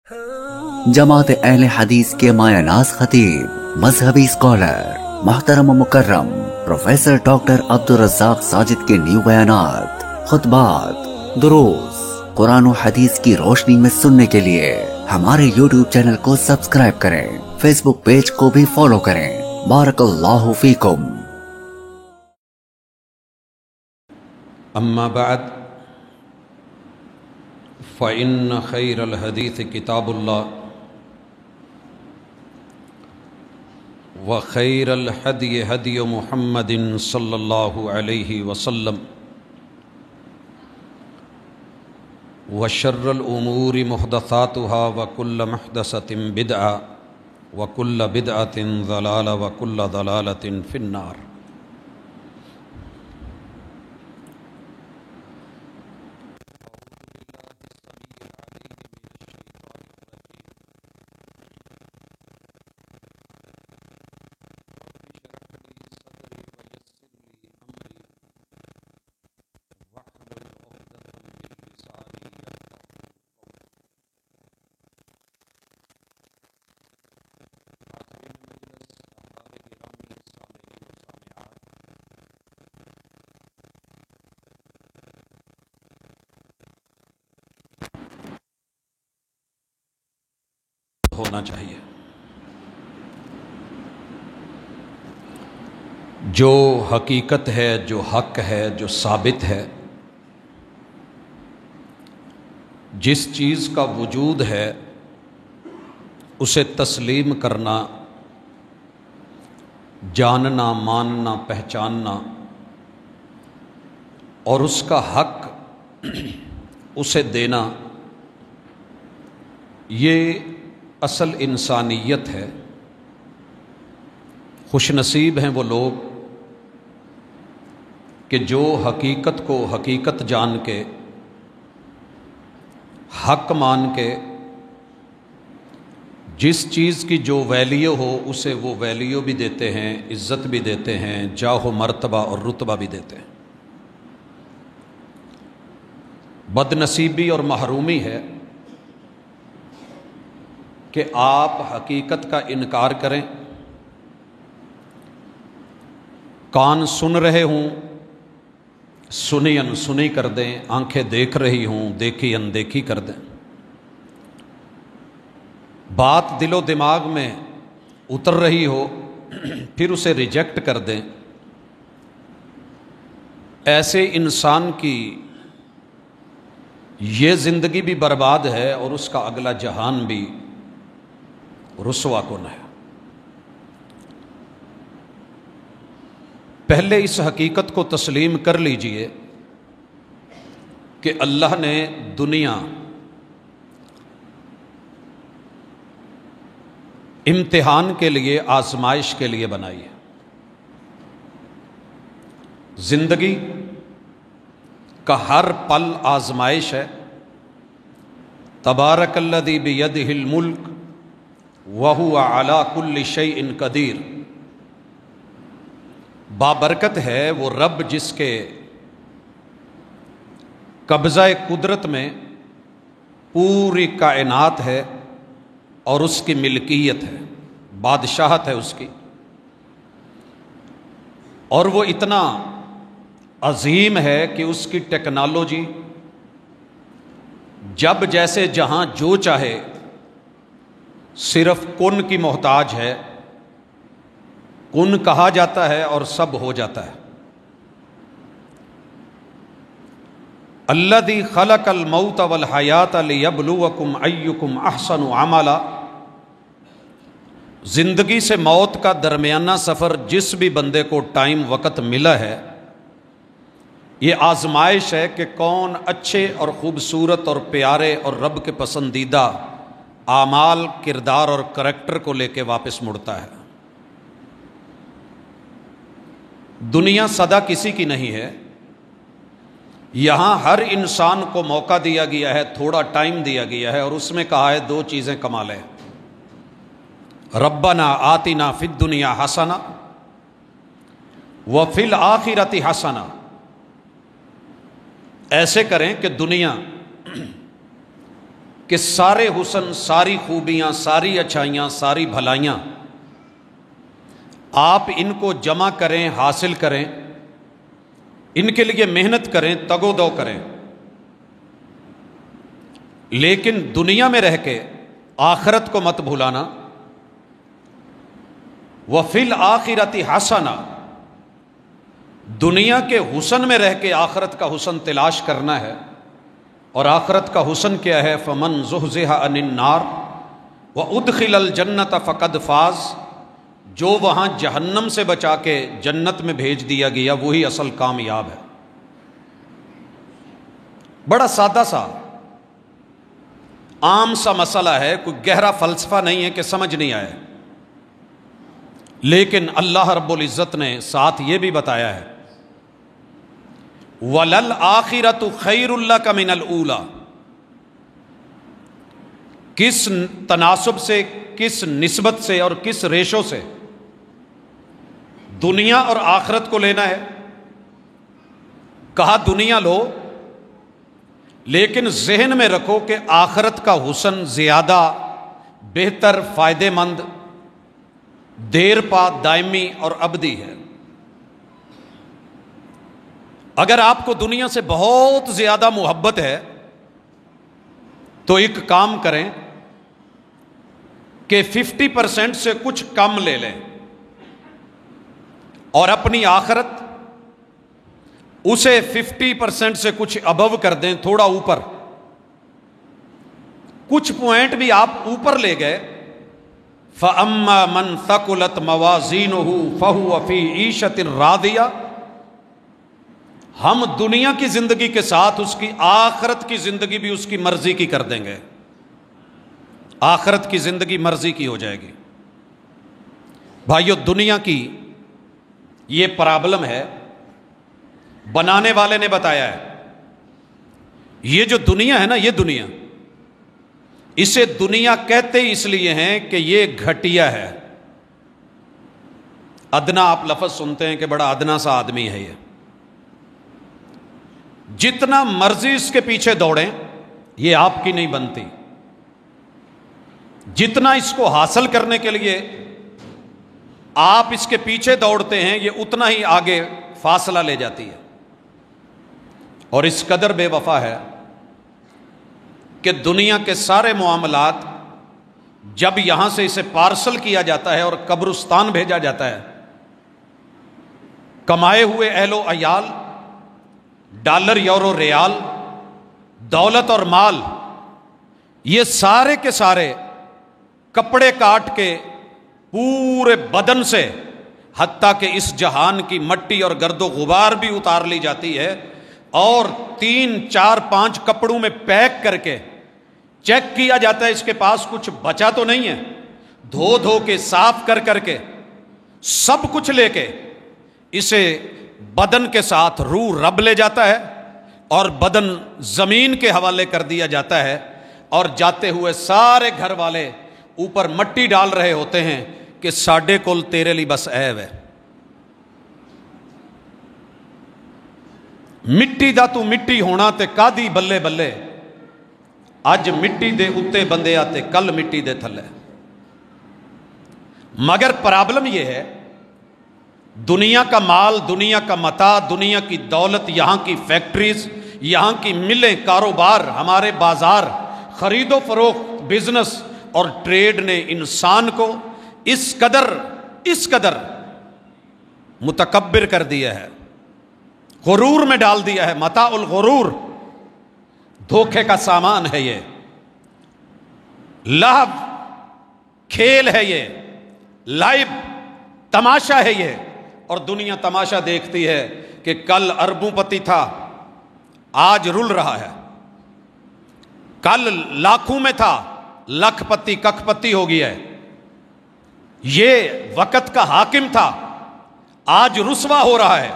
جماعت اہل حدیث کے مایہ ناز خطیب، مذہبی اسکالر، محترم و مکرم پروفیسر ڈاکٹر عبدالرزاق ساجد کے نیو بیانات، خطبات، دروس قرآن و حدیث کی روشنی میں سننے کے لیے ہمارے یوٹیوب چینل کو سبسکرائب کریں، فیس بک پیج کو بھی فالو کریں۔ بارک اللہ فیکم۔ اما بعد فإن خير الحديث كتاب الله وخير الهدي هدي محمد صلى الله عليه وسلم وشر الأمور محدثاتها وكل محدثة بدعة وكل بدعة ضلالة وكل ضلالة في النار۔ ہونا چاہیے جو حقیقت ہے، جو حق ہے، جو ثابت ہے، جس چیز کا وجود ہے اسے تسلیم کرنا، جاننا، ماننا، پہچاننا اور اس کا حق اسے دینا، یہ اصل انسانیت ہے۔ خوش نصیب ہیں وہ لوگ کہ جو حقیقت کو حقیقت جان کے، حق مان کے، جس چیز کی جو ویلیو ہو اسے وہ ویلیو بھی دیتے ہیں، عزت بھی دیتے ہیں، جاہ و مرتبہ اور رتبہ بھی دیتے ہیں۔ بد نصیبی اور محرومی ہے کہ آپ حقیقت کا انکار کریں، کان سن رہے ہوں سنی انسنی کر دیں، آنکھیں دیکھ رہی ہوں دیکھی اندیکھی کر دیں، بات دل و دماغ میں اتر رہی ہو پھر اسے ریجیکٹ کر دیں۔ ایسے انسان کی یہ زندگی بھی برباد ہے اور اس کا اگلا جہان بھی رسوا کن ہے۔ پہلے اس حقیقت کو تسلیم کر لیجئے کہ اللہ نے دنیا امتحان کے لیے، آزمائش کے لیے بنائی ہے۔ زندگی کا ہر پل آزمائش ہے۔ تبارک الذی بیدہ الملک وَهُوَ عَلَى كُلِّ شَيْءٍ قَدِيرٌ۔ بابرکت ہے وہ رب جس کے قبضہ قدرت میں پوری کائنات ہے اور اس کی ملکیت ہے، بادشاہت ہے اس کی، اور وہ اتنا عظیم ہے کہ اس کی ٹیکنالوجی جب جیسے جہاں جو چاہے صرف کن کی محتاج ہے، کن کہا جاتا ہے اور سب ہو جاتا ہے۔ الذی خلق الموت والحیات لیبلوکم ایکم احسن عملا۔ زندگی سے موت کا درمیانہ سفر جس بھی بندے کو ٹائم وقت ملا ہے، یہ آزمائش ہے کہ کون اچھے اور خوبصورت اور پیارے اور رب کے پسندیدہ اعمال، کردار اور کریکٹر کو لے کے واپس مڑتا ہے۔ دنیا سدا کسی کی نہیں ہے، یہاں ہر انسان کو موقع دیا گیا ہے، تھوڑا ٹائم دیا گیا ہے، اور اس میں کہا ہے دو چیزیں کما لیں، ربنا آتنا فی الدنیا حسنہ وفی الآخرۃ حسنہ۔ ایسے کریں کہ دنیا کہ سارے حسن، ساری خوبیاں، ساری اچھائیاں، ساری بھلائیاں آپ ان کو جمع کریں، حاصل کریں، ان کے لیے محنت کریں، تگ و دو کریں، لیکن دنیا میں رہ کے آخرت کو مت بھولانا۔ وَفِي الْآخِرَةِ حَسَنَةٌ، دنیا کے حسن میں رہ کے آخرت کا حسن تلاش کرنا ہے۔ اور آخرت کا حسن کیا ہے؟ فَمَنْ زُحْزِحَ عَنِ النَّارِ وَأُدْخِلَ الْجَنَّةَ فَقَدْ فَازَ، جو وہاں جہنم سے بچا کے جنت میں بھیج دیا گیا وہی اصل کامیاب ہے۔ بڑا سادہ سا عام سا مسئلہ ہے، کوئی گہرا فلسفہ نہیں ہے کہ سمجھ نہیں آئے، لیکن اللہ رب العزت نے ساتھ یہ بھی بتایا ہے وَلَلْآخِرَةُ خَيْرٌ لَكَ مِنَ الْأُولَى، کس تناسب سے، کس نسبت سے اور کس ریشو سے دنیا اور آخرت کو لینا ہے؟ کہا دنیا لو، لیکن ذہن میں رکھو کہ آخرت کا حسن زیادہ بہتر، فائدہ مند، دیر پا، دائمی اور ابدی ہے۔ اگر آپ کو دنیا سے بہت زیادہ محبت ہے تو ایک کام کریں کہ 50% سے کچھ کم لے لیں اور اپنی آخرت اسے 50% سے کچھ ابو کر دیں، تھوڑا اوپر، کچھ پوائنٹ بھی آپ اوپر لے گئے۔ فَأَمَّا مَنْ ثَقُلَتْ مَوَازِينُهُ فَهُوَ فِي عِيشَةٍ رَاضِيَةٍ، ہم دنیا کی زندگی کے ساتھ اس کی آخرت کی زندگی بھی اس کی مرضی کی کر دیں گے، آخرت کی زندگی مرضی کی ہو جائے گی۔ بھائیو، دنیا کی یہ پرابلم ہے، بنانے والے نے بتایا ہے۔ یہ جو دنیا ہے نا، یہ دنیا، اسے دنیا کہتے اس لیے ہیں کہ یہ گھٹیا ہے۔ ادنا، آپ لفظ سنتے ہیں کہ بڑا ادنا سا آدمی ہے یہ، جتنا مرضی اس کے پیچھے دوڑیں یہ آپ کی نہیں بنتی، جتنا اس کو حاصل کرنے کے لیے آپ اس کے پیچھے دوڑتے ہیں یہ اتنا ہی آگے فاصلہ لے جاتی ہے۔ اور اس قدر بے وفا ہے کہ دنیا کے سارے معاملات جب یہاں سے اسے پارسل کیا جاتا ہے اور قبرستان بھیجا جاتا ہے، کمائے ہوئے اہل و عیال، ڈالر، یورو، ریال، دولت اور مال، یہ سارے کے سارے کپڑے کاٹ کے پورے بدن سے، حتیٰ کہ اس جہان کی مٹی اور گرد و غبار بھی اتار لی جاتی ہے اور 3، 4، 5 کپڑوں میں پیک کر کے چیک کیا جاتا ہے اس کے پاس کچھ بچا تو نہیں ہے، دھو دھو کے، صاف کر کر کے، سب کچھ لے کے اسے بدن کے ساتھ روح رب لے جاتا ہے اور بدن زمین کے حوالے کر دیا جاتا ہے، اور جاتے ہوئے سارے گھر والے اوپر مٹی ڈال رہے ہوتے ہیں کہ ساڈے کول تیرے لی بس عیب ہے، مٹی دا تو مٹی ہونا تے کادی بلے بلے، اج مٹی دے اتے بندے آتے کل مٹی دے تھلے۔ مگر پرابلم یہ ہے، دنیا کا مال، دنیا کا متاع، دنیا کی دولت، یہاں کی فیکٹریز، یہاں کی ملیں، کاروبار، ہمارے بازار، خرید و فروخت، بزنس اور ٹریڈ نے انسان کو اس قدر متکبر کر دیا ہے، غرور میں ڈال دیا ہے۔ متاع الغرور، دھوکے کا سامان ہے یہ، لہو، کھیل ہے یہ، لائب، تماشا ہے یہ۔ اور دنیا تماشا دیکھتی ہے کہ کل اربوں پتی تھا، آج رل رہا ہے، کل لاکھوں میں تھا، لکھ پتی ککھ پتی ہو گیا ہے، یہ وقت کا حاکم تھا، آج رسوا ہو رہا ہے۔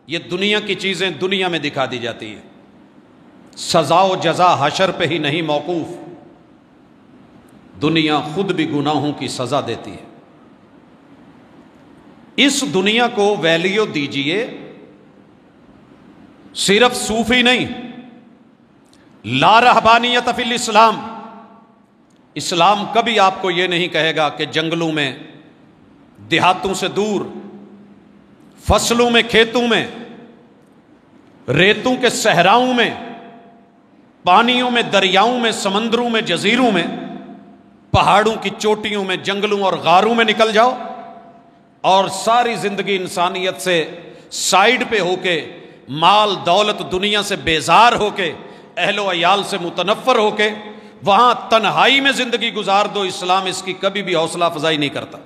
یہ دنیا کی چیزیں دنیا میں دکھا دی جاتی ہیں، سزا و جزا حشر پہ ہی نہیں موقوف، دنیا خود بھی گناہوں کی سزا دیتی ہے۔ اس دنیا کو ویلیو دیجئے، صرف صوفی نہیں، لا رہبانیت فی الاسلام، اسلام کبھی آپ کو یہ نہیں کہے گا کہ جنگلوں میں، دیہاتوں سے دور، فصلوں میں، کھیتوں میں، ریتوں کے صحراؤں میں، پانیوں میں، دریاؤں میں، سمندروں میں، جزیروں میں، پہاڑوں کی چوٹیوں میں، جنگلوں اور غاروں میں نکل جاؤ اور ساری زندگی انسانیت سے سائیڈ پہ ہو کے، مال دولت دنیا سے بیزار ہو کے، اہل و عیال سے متنفر ہو کے وہاں تنہائی میں زندگی گزار دو، اسلام اس کی کبھی بھی حوصلہ افزائی نہیں کرتا۔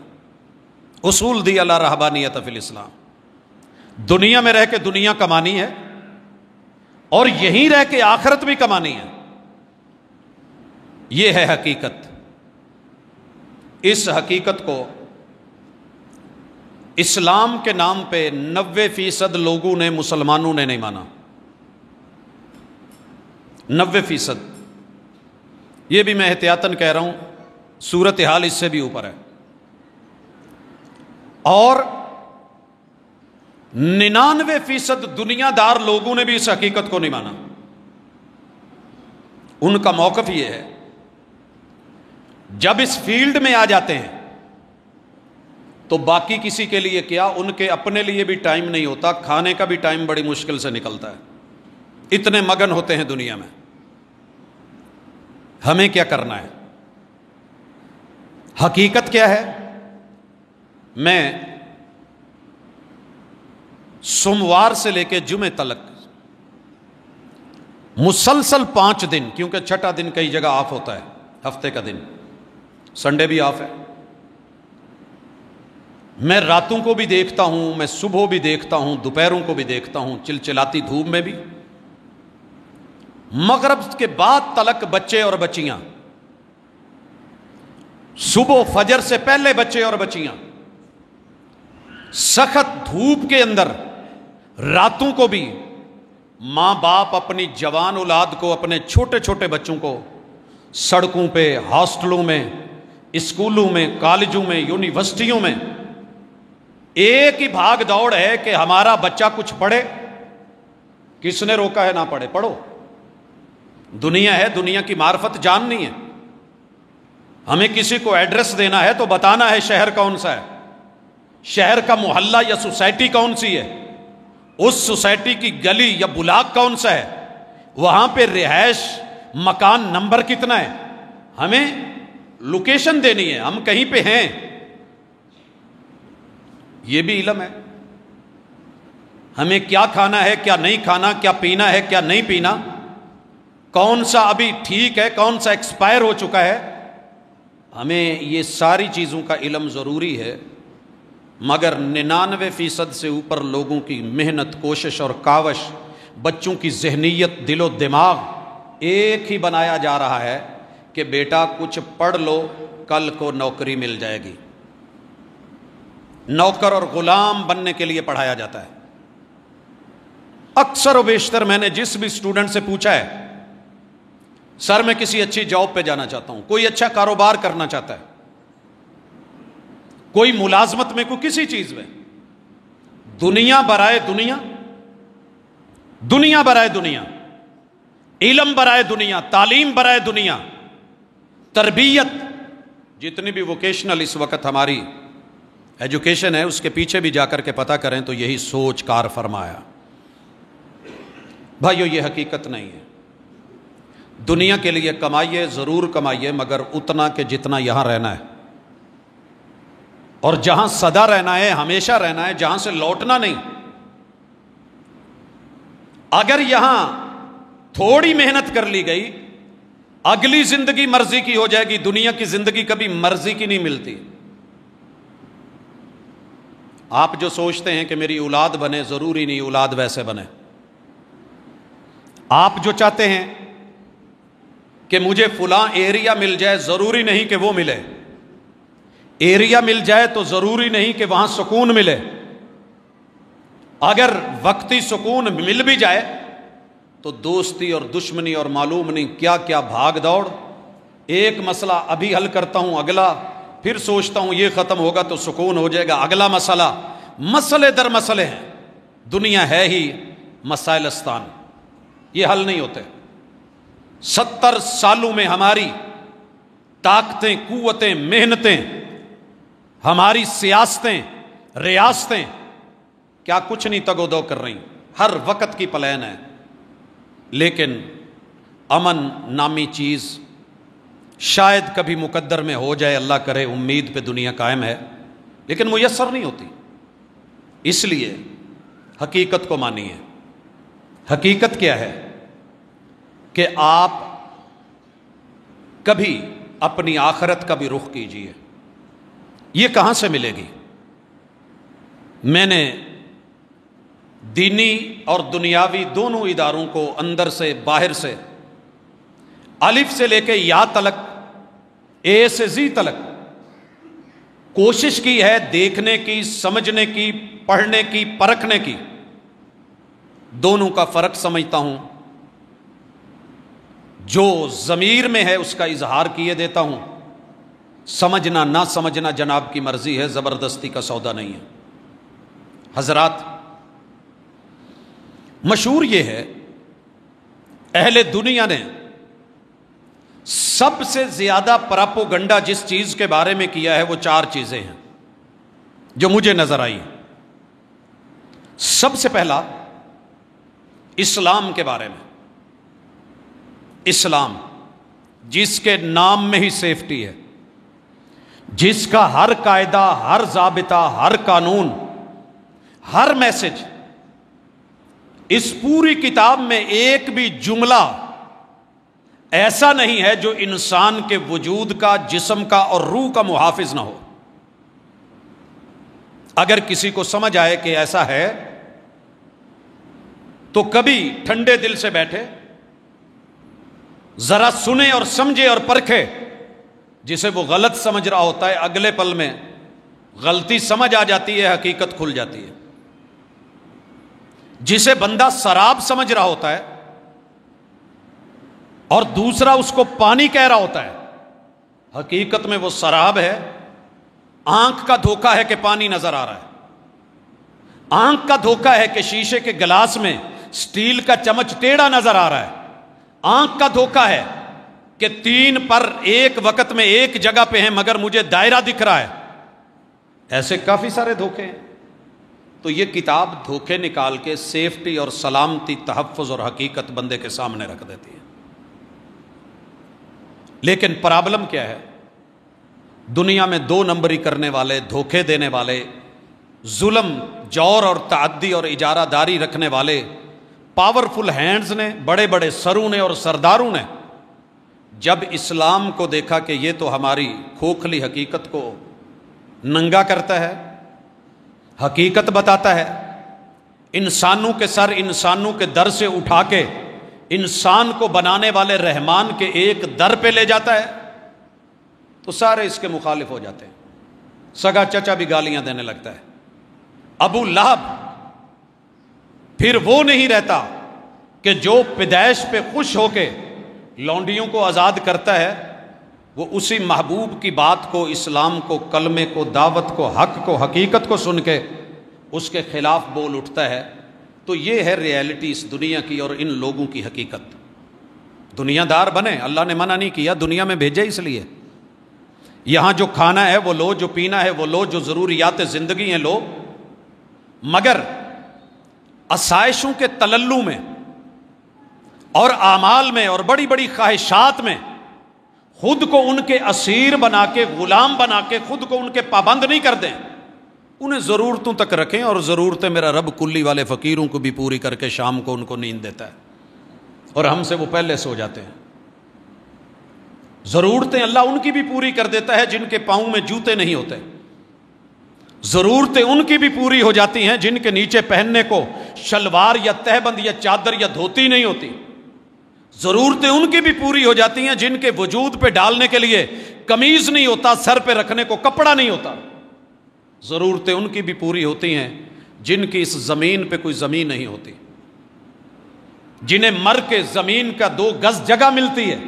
اصول دی اللہ رہبانیت فی الاسلام، دنیا میں رہ کے دنیا کمانی ہے اور یہیں رہ کے آخرت بھی کمانی ہے، یہ ہے حقیقت۔ اس حقیقت کو اسلام کے نام پہ 90% لوگوں نے، مسلمانوں نے نہیں مانا، 90%۔ یہ بھی میں احتیاطاً کہہ رہا ہوں، صورتحال اس سے بھی اوپر ہے، اور 99% دنیا دار لوگوں نے بھی اس حقیقت کو نہیں مانا۔ ان کا موقف یہ ہے، جب اس فیلڈ میں آ جاتے ہیں تو باقی کسی کے لیے کیا، ان کے اپنے لیے بھی ٹائم نہیں ہوتا، کھانے کا بھی ٹائم بڑی مشکل سے نکلتا ہے، اتنے مگن ہوتے ہیں دنیا میں۔ ہمیں کیا کرنا ہے؟ حقیقت کیا ہے؟ میں سوموار سے لے کے جمعے تلک مسلسل 5 دن، کیونکہ چھٹا دن کئی جگہ آف ہوتا ہے، ہفتے کا دن، سنڈے بھی آف ہے، میں راتوں کو بھی دیکھتا ہوں، میں صبح بھی دیکھتا ہوں، دوپہروں کو بھی دیکھتا ہوں، چلچلاتی دھوپ میں بھی، مغرب کے بعد تلک بچے اور بچیاں، صبح فجر سے پہلے بچے اور بچیاں سخت دھوپ کے اندر، راتوں کو بھی ماں باپ اپنی جوان اولاد کو، اپنے چھوٹے چھوٹے بچوں کو سڑکوں پہ، ہاسٹلوں میں، اسکولوں میں، کالجوں میں، یونیورسٹیوں میں ایک ہی بھاگ دوڑ ہے کہ ہمارا بچہ کچھ پڑھے۔ کس نے روکا ہے نہ پڑھے؟ پڑھو، دنیا ہے، دنیا کی معرفت جاننی ہے، ہمیں کسی کو ایڈریس دینا ہے تو بتانا ہے شہر کون سا ہے، شہر کا محلہ یا سوسائٹی کون سی ہے، اس سوسائٹی کی گلی یا بلاک کون سا ہے، وہاں پہ رہائش مکان نمبر کتنا ہے، ہمیں لوکیشن دینی ہے، ہم کہیں پہ ہیں، یہ بھی علم ہے۔ ہمیں کیا کھانا ہے، کیا نہیں کھانا، کیا پینا ہے، کیا نہیں پینا، کون سا ابھی ٹھیک ہے، کون سا ایکسپائر ہو چکا ہے، ہمیں یہ ساری چیزوں کا علم ضروری ہے۔ مگر 99% سے اوپر لوگوں کی محنت، کوشش اور کاوش، بچوں کی ذہنیت، دل و دماغ ایک ہی بنایا جا رہا ہے کہ بیٹا کچھ پڑھ لو، کل کو نوکری مل جائے گی۔ نوکر اور غلام بننے کے لیے پڑھایا جاتا ہے۔ اکثر و بیشتر میں نے جس بھی اسٹوڈنٹ سے پوچھا ہے، سر میں کسی اچھی جاب پہ جانا چاہتا ہوں، کوئی اچھا کاروبار کرنا چاہتا ہے، کوئی ملازمت میں، کوئی کسی چیز میں، دنیا برائے دنیا، دنیا برائے دنیا، علم برائے دنیا، تعلیم برائے دنیا، تربیت، جتنی بھی ووکیشنل اس وقت ہماری ایجوکیشن ہے، اس کے پیچھے بھی جا کر کے پتہ کریں تو یہی سوچ کار فرمایا۔ بھائیو، یہ حقیقت نہیں ہے۔ دنیا کے لیے کمائیے، ضرور کمائیے، مگر اتنا کہ جتنا یہاں رہنا ہے، اور جہاں سدا رہنا ہے، ہمیشہ رہنا ہے، جہاں سے لوٹنا نہیں۔ اگر یہاں تھوڑی محنت کر لی گئی، اگلی زندگی مرضی کی ہو جائے گی۔ دنیا کی زندگی کبھی مرضی کی نہیں ملتی۔ آپ جو سوچتے ہیں کہ میری اولاد بنے، ضروری نہیں اولاد ویسے بنے۔ آپ جو چاہتے ہیں کہ مجھے فلاں ایریا مل جائے، ضروری نہیں کہ وہ ملے۔ ایریا مل جائے تو ضروری نہیں کہ وہاں سکون ملے۔ اگر وقتی سکون مل بھی جائے تو دوستی اور دشمنی اور معلوم نہیں کیا کیا بھاگ دوڑ، ایک مسئلہ ابھی حل کرتا ہوں، اگلا پھر سوچتا ہوں یہ ختم ہوگا تو سکون ہو جائے گا، اگلا مسئلہ، مسئلے در مسئلے ہیں۔ دنیا ہے ہی مسائلستان، یہ حل نہیں ہوتے۔ 70 سالوں میں ہماری طاقتیں، قوتیں، محنتیں، ہماری سیاستیں، ریاستیں کیا کچھ نہیں تگ و دو کر رہی، ہر وقت کی پلان ہے، لیکن امن نامی چیز شاید کبھی مقدر میں ہو جائے، اللہ کرے، امید پہ دنیا قائم ہے، لیکن میسر نہیں ہوتی۔ اس لیے حقیقت کو مانیے۔ حقیقت کیا ہے کہ آپ کبھی اپنی آخرت کا بھی رخ کیجیے۔ یہ کہاں سے ملے گی؟ میں نے دینی اور دنیاوی دونوں اداروں کو اندر سے باہر سے، الف سے لے کے یا تلک، اے سے زی تلک کوشش کی ہے دیکھنے کی، سمجھنے کی، پڑھنے کی، پرکھنے کی۔ دونوں کا فرق سمجھتا ہوں، جو ضمیر میں ہے اس کا اظہار کیے دیتا ہوں، سمجھنا نہ سمجھنا جناب کی مرضی ہے، زبردستی کا سودا نہیں ہے۔ حضرات، مشہور یہ ہے، اہل دنیا نے سب سے زیادہ پراپوگنڈا جس چیز کے بارے میں کیا ہے وہ 4 چیزیں ہیں جو مجھے نظر آئی۔ سب سے پہلا اسلام کے بارے میں۔ اسلام جس کے نام میں ہی سیفٹی ہے، جس کا ہر قاعدہ، ہر ضابطہ، ہر قانون، ہر میسج، اس پوری کتاب میں ایک بھی جملہ ایسا نہیں ہے جو انسان کے وجود کا، جسم کا اور روح کا محافظ نہ ہو۔ اگر کسی کو سمجھ آئے کہ ایسا ہے تو کبھی ٹھنڈے دل سے بیٹھے، ذرا سنے اور سمجھے اور پرکھے۔ جسے وہ غلط سمجھ رہا ہوتا ہے اگلے پل میں غلطی سمجھ آ جاتی ہے، حقیقت کھل جاتی ہے۔ جسے بندہ سراب سمجھ رہا ہوتا ہے اور دوسرا اس کو پانی کہہ رہا ہوتا ہے، حقیقت میں وہ سراب ہے۔ آنکھ کا دھوکہ ہے کہ پانی نظر آ رہا ہے، آنکھ کا دھوکہ ہے کہ شیشے کے گلاس میں سٹیل کا چمچ ٹیڑھا نظر آ رہا ہے، آنکھ کا دھوکہ ہے کہ 3 پر ایک وقت میں ایک جگہ پہ ہیں مگر مجھے دائرہ دکھ رہا ہے۔ ایسے کافی سارے دھوکے ہیں۔ تو یہ کتاب دھوکے نکال کے سیفٹی اور سلامتی، تحفظ اور حقیقت بندے کے سامنے رکھ دیتی ہے۔ لیکن پرابلم کیا ہے؟ دنیا میں 2 نمبری کرنے والے، دھوکے دینے والے، ظلم، جور اور تعدی اور اجارہ داری رکھنے والے پاورفل ہینڈز نے، بڑے بڑے سروں نے اور سرداروں نے جب اسلام کو دیکھا کہ یہ تو ہماری کھوکھلی حقیقت کو ننگا کرتا ہے، حقیقت بتاتا ہے، انسانوں کے سر انسانوں کے در سے اٹھا کے انسان کو بنانے والے رحمان کے ایک در پہ لے جاتا ہے، تو سارے اس کے مخالف ہو جاتے ہیں۔ سگا چچا بھی گالیاں دینے لگتا ہے۔ ابو لہب پھر وہ نہیں رہتا کہ جو پیدائش پہ خوش ہو کے لونڈیوں کو آزاد کرتا ہے، وہ اسی محبوب کی بات کو، اسلام کو، کلمے کو، دعوت کو، حق کو، حقیقت کو سن کے اس کے خلاف بول اٹھتا ہے۔ تو یہ ہے ریالٹی اس دنیا کی اور ان لوگوں کی حقیقت۔ دنیا دار بنے، اللہ نے منع نہیں کیا، دنیا میں بھیجے اس لیے۔ یہاں جو کھانا ہے وہ لو، جو پینا ہے وہ لو، جو ضروریات زندگی ہیں لو، مگر آسائشوں کے تللو میں اور اعمال میں اور بڑی بڑی خواہشات میں خود کو ان کے اسیر بنا کے، غلام بنا کے خود کو ان کے پابند نہیں کر دیں۔ انہیں ضرورتوں تک رکھیں، اور ضرورتیں میرا رب کلی والے فقیروں کو بھی پوری کر کے شام کو ان کو نیند دیتا ہے، اور ہم سے وہ پہلے سو جاتے ہیں۔ ضرورتیں اللہ ان کی بھی پوری کر دیتا ہے جن کے پاؤں میں جوتے نہیں ہوتے، ضرورتیں ان کی بھی پوری ہو جاتی ہیں جن کے نیچے پہننے کو شلوار یا تہبند یا چادر یا دھوتی نہیں ہوتی، ضرورتیں ان کی بھی پوری ہو جاتی ہیں جن کے وجود پہ ڈالنے کے لیے قمیض نہیں ہوتا، سر پہ رکھنے کو کپڑا نہیں ہوتا، ضرورتیں ان کی بھی پوری ہوتی ہیں جن کی اس زمین پہ کوئی زمین نہیں ہوتی، جنہیں مر کے زمین کا 2 گز جگہ ملتی ہے،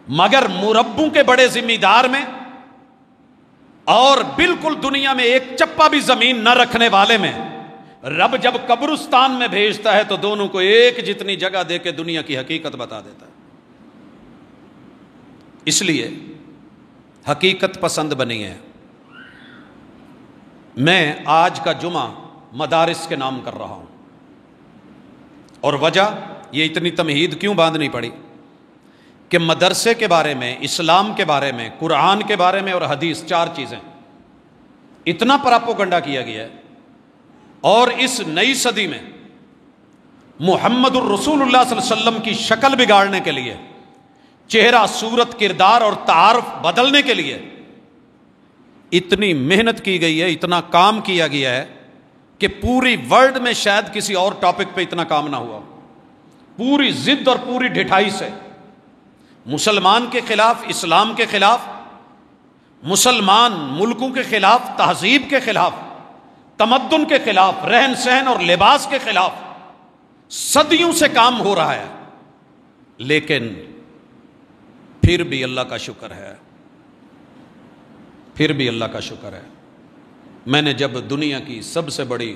مگر مربوں کے بڑے ذمہ دار میں اور بالکل دنیا میں ایک چپا بھی زمین نہ رکھنے والے میں رب جب قبرستان میں بھیجتا ہے تو دونوں کو ایک جتنی جگہ دے کے دنیا کی حقیقت بتا دیتا ہے۔ اس لیے حقیقت پسند بنی ہے. میں آج کا جمعہ مدارس کے نام کر رہا ہوں، اور وجہ یہ اتنی تمہید کیوں باندھنی پڑی کہ مدرسے کے بارے میں، اسلام کے بارے میں، قرآن کے بارے میں اور حدیث، 4 چیزیں اتنا پراپوگنڈا کیا گیا ہے. اور اس نئی صدی میں محمد الرسول اللہ صلی اللہ علیہ وسلم کی شکل بگاڑنے کے لیے، چہرہ، صورت، کردار اور تعارف بدلنے کے لیے اتنی محنت کی گئی ہے، اتنا کام کیا گیا ہے کہ پوری ورلڈ میں شاید کسی اور ٹاپک پہ اتنا کام نہ ہوا. پوری ضد اور پوری ڈھٹائی سے مسلمان کے خلاف، اسلام کے خلاف، مسلمان ملکوں کے خلاف، تہذیب کے خلاف، تمدن کے خلاف، رہن سہن اور لباس کے خلاف صدیوں سے کام ہو رہا ہے. لیکن پھر بھی اللہ کا شکر ہے، پھر بھی اللہ کا شکر ہے. میں نے جب دنیا کی سب سے بڑی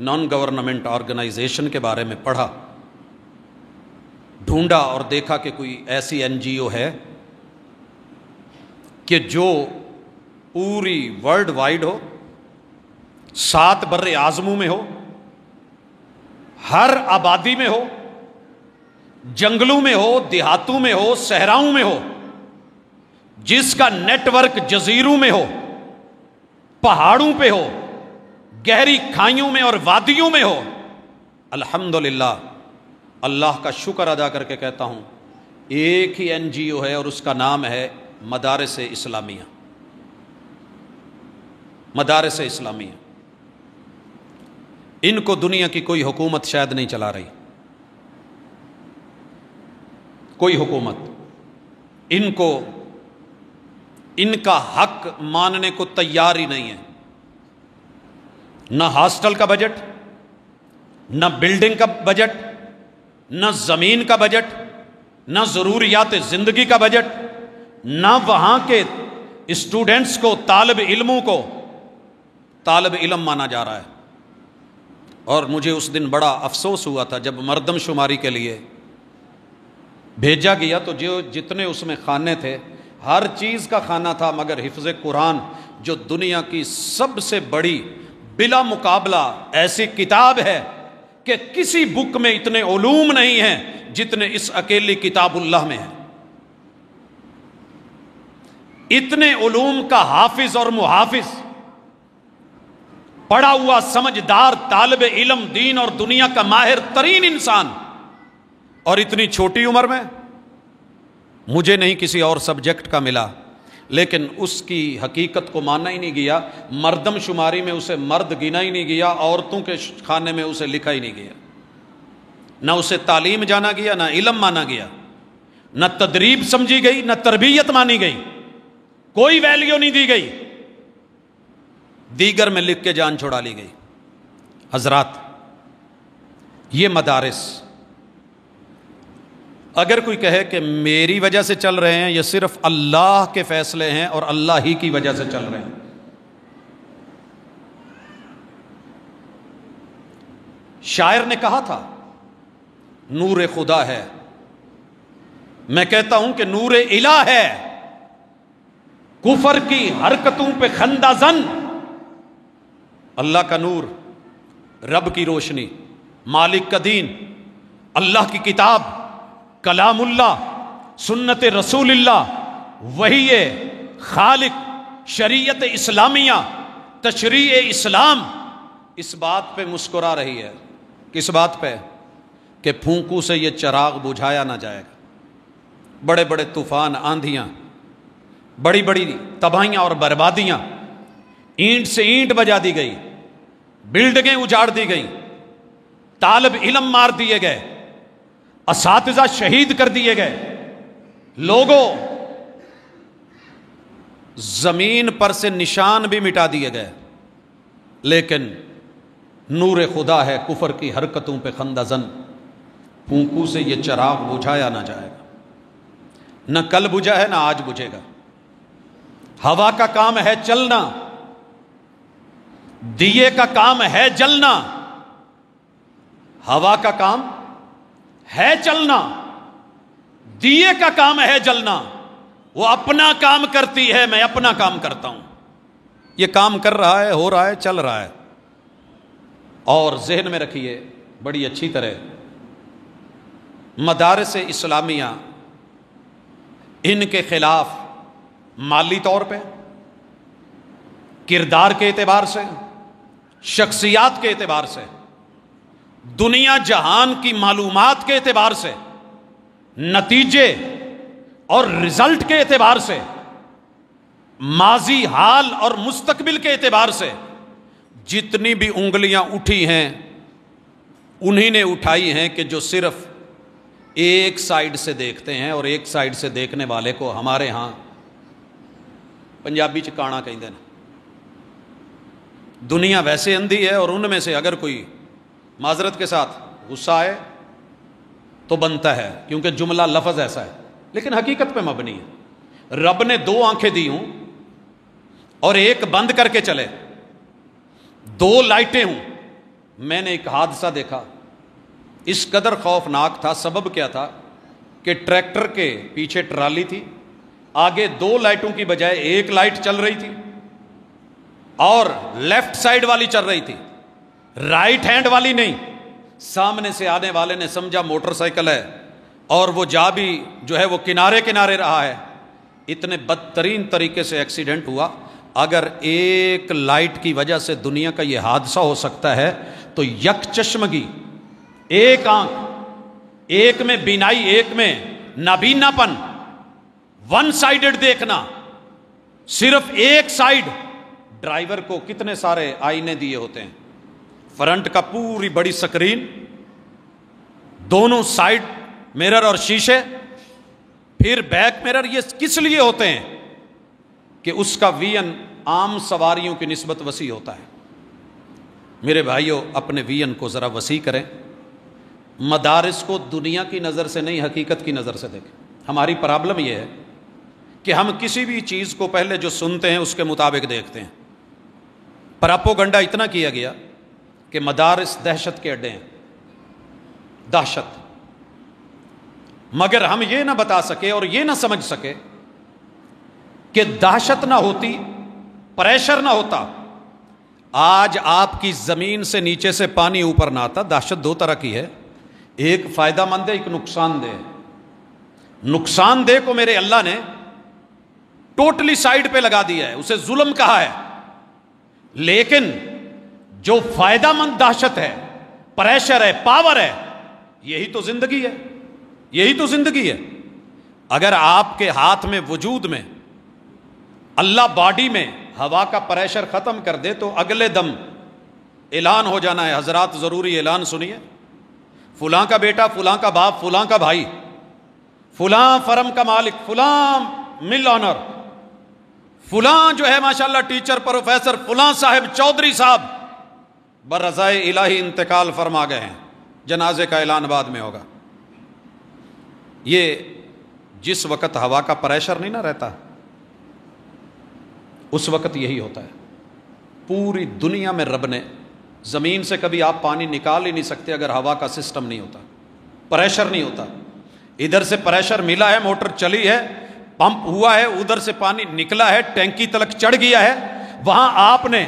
نان گورنمنٹ آرگنائزیشن کے بارے میں پڑھا، ڈھونڈا اور دیکھا کہ کوئی ایسی این جی او ہے کہ جو پوری ورلڈ وائڈ ہو، 7 بر اعظموں میں ہو، ہر آبادی میں ہو، جنگلوں میں ہو، دیہاتوں میں ہو، صحراؤں میں ہو، جس کا نیٹ ورک جزیروں میں ہو، پہاڑوں پہ ہو، گہری کھائیوں میں اور وادیوں میں ہو. الحمدللہ، اللہ کا شکر ادا کر کے کہتا ہوں، ایک ہی این جی او ہے اور اس کا نام ہے مدارس اسلامیہ. مدارس اسلامیہ. ان کو دنیا کی کوئی حکومت شاید نہیں چلا رہی، کوئی حکومت. ان کو ان کا حق ماننے کو تیار ہی نہیں ہے. نہ ہاسٹل کا بجٹ، نہ بلڈنگ کا بجٹ، نہ زمین کا بجٹ، نہ ضروریات زندگی کا بجٹ، نہ وہاں کے اسٹوڈنٹس کو، طالب علموں کو طالب علم مانا جا رہا ہے. اور مجھے اس دن بڑا افسوس ہوا تھا جب مردم شماری کے لیے بھیجا گیا تو جو جتنے اس میں خانے تھے، ہر چیز کا خانہ تھا مگر حفظ قرآن، جو دنیا کی سب سے بڑی بلا مقابلہ ایسی کتاب ہے کہ کسی بک میں اتنے علوم نہیں ہیں جتنے اس اکیلی کتاب اللہ میں ہیں. اتنے علوم کا حافظ اور محافظ، پڑھا ہوا سمجھدار طالب علم، دین اور دنیا کا ماہر ترین انسان، اور اتنی چھوٹی عمر میں. مجھے نہیں کسی اور سبجیکٹ کا ملا، لیکن اس کی حقیقت کو مانا ہی نہیں گیا. مردم شماری میں اسے مرد گنا ہی نہیں گیا، عورتوں کے خانے میں اسے لکھا ہی نہیں گیا. نہ اسے تعلیم جانا گیا، نہ علم مانا گیا، نہ تدریب سمجھی گئی، نہ تربیت مانی گئی، کوئی ویلیو نہیں دی گئی. دیگر میں لکھ کے جان چھڑا لی گئی. حضرات، یہ مدارس اگر کوئی کہے کہ میری وجہ سے چل رہے ہیں، یہ صرف اللہ کے فیصلے ہیں اور اللہ ہی کی وجہ سے چل رہے ہیں. شاعر نے کہا تھا نور خدا ہے، میں کہتا ہوں کہ نور الہ ہے. کفر کی حرکتوں پہ خندہ زن، اللہ کا نور، رب کی روشنی، مالک کا دین، اللہ کی کتاب، کلام اللہ، سنت رسول اللہ، وہی خالق، شریعت اسلامیہ، تشریع اسلام اس بات پہ مسکرا رہی ہے. کس بات پہ؟ کہ پھونکوں سے یہ چراغ بجھایا نہ جائے گا. بڑے بڑے طوفان، آندھیاں، بڑی بڑی تباہیاں اور بربادیاں، اینٹ سے اینٹ بجا دی گئی، بلڈنگیں اجاڑ دی گئیں، طالب علم مار دیے گئے، اساتذہ شہید کر دیے گئے، لوگوں زمین پر سے نشان بھی مٹا دیے گئے. لیکن نور خدا ہے، کفر کی حرکتوں پہ خندہ زن، پھونکوں سے یہ چراغ بجھایا نہ جائے گا. نہ کل بجھا ہے، نہ آج بجھے گا. ہوا کا کام ہے چلنا، دیے کا کام ہے جلنا. ہوا کا کام ہے چلنا، دیے کا کام ہے جلنا. وہ اپنا کام کرتی ہے، میں اپنا کام کرتا ہوں. یہ کام کر رہا ہے، ہو رہا ہے، چل رہا ہے. اور ذہن میں رکھیے بڑی اچھی طرح، مدارس اسلامیہ ان کے خلاف مالی طور پہ، کردار کے اعتبار سے، شخصیات کے اعتبار سے، دنیا جہان کی معلومات کے اعتبار سے، نتیجے اور رزلٹ کے اعتبار سے، ماضی، حال اور مستقبل کے اعتبار سے جتنی بھی انگلیاں اٹھی ہیں انہی نے اٹھائی ہیں کہ جو صرف ایک سائیڈ سے دیکھتے ہیں، اور ایک سائیڈ سے دیکھنے والے کو ہمارے ہاں پنجابی چکانا کہتے ہیں. دنیا ویسے اندھی ہے، اور ان میں سے اگر کوئی معذرت کے ساتھ غصہ آئے تو بنتا ہے، کیونکہ جملہ لفظ ایسا ہے، لیکن حقیقت پہ مبنی ہے. رب نے 2 آنکھیں دی ہوں اور ایک بند کر کے چلے، 2 لائٹیں ہوں. میں نے ایک حادثہ دیکھا، اس قدر خوفناک تھا. سبب کیا تھا کہ ٹریکٹر کے پیچھے ٹرالی تھی، آگے 2 لائٹوں کی بجائے ایک لائٹ چل رہی تھی، اور لیفٹ سائیڈ والی چل رہی تھی، رائٹ ہینڈ والی نہیں. سامنے سے آنے والے نے سمجھا موٹر سائیکل ہے، اور وہ جا بھی جو ہے وہ کنارے کنارے رہا ہے. اتنے بدترین طریقے سے ایکسیڈنٹ ہوا. اگر ایک لائٹ کی وجہ سے دنیا کا یہ حادثہ ہو سکتا ہے تو یک چشمگی، ایک آنکھ، ایک میں بینائی، ایک میں نابینا پن، ون سائیڈڈ دیکھنا، صرف ایک سائیڈ. ڈرائیور کو کتنے سارے آئینے دیے ہوتے ہیں، فرنٹ کا پوری بڑی سکرین، دونوں سائیڈ میرر اور شیشے، پھر بیک میرر. یہ کس لیے ہوتے ہیں کہ اس کا وین عام سواریوں کی نسبت وسیع ہوتا ہے. میرے بھائیوں، اپنے وین کو ذرا وسیع کریں. مدارس کو دنیا کی نظر سے نہیں، حقیقت کی نظر سے دیکھیں. ہماری پرابلم یہ ہے کہ ہم کسی بھی چیز کو پہلے جو سنتے ہیں اس کے مطابق دیکھتے ہیں. پراپوگنڈا اتنا کیا گیا کہ مدارس دہشت کے اڈے ہیں، دہشت. مگر ہم یہ نہ بتا سکے اور یہ نہ سمجھ سکے کہ دہشت نہ ہوتی، پریشر نہ ہوتا، آج آپ کی زمین سے نیچے سے پانی اوپر نہ آتا. دہشت 2 طرح کی ہے، ایک فائدہ مند ہے، ایک نقصان دہ. نقصان دہ کو میرے اللہ نے ٹوٹلی سائیڈ پہ لگا دیا ہے، اسے ظلم کہا ہے. لیکن جو فائدہ مند دہشت ہے، پریشر ہے، پاور ہے، یہی تو زندگی ہے، یہی تو زندگی ہے. اگر آپ کے ہاتھ میں، وجود میں، اللہ باڈی میں ہوا کا پریشر ختم کر دے تو اگلے دم اعلان ہو جانا ہے. حضرات ضروری اعلان سنیے، فلاں کا بیٹا، فلاں کا باپ، فلاں کا بھائی، فلاں فرم کا مالک، فلاں مل آنر، فلاں جو ہے ماشاءاللہ ٹیچر، پروفیسر، فلاں صاحب، چودھری صاحب برضائے الہی انتقال فرما گئے ہیں. جنازے کا اعلان بعد میں ہوگا. یہ جس وقت ہوا کا پریشر نہیں نہ رہتا، اس وقت یہی ہوتا ہے. پوری دنیا میں رب نے، زمین سے کبھی آپ پانی نکال ہی نہیں سکتے اگر ہوا کا سسٹم نہیں ہوتا، پریشر نہیں ہوتا. ادھر سے پریشر ملا ہے، موٹر چلی ہے، پمپ ہوا ہے، ادھر سے پانی نکلا ہے، ٹینکی تلک چڑھ گیا ہے. وہاں آپ نے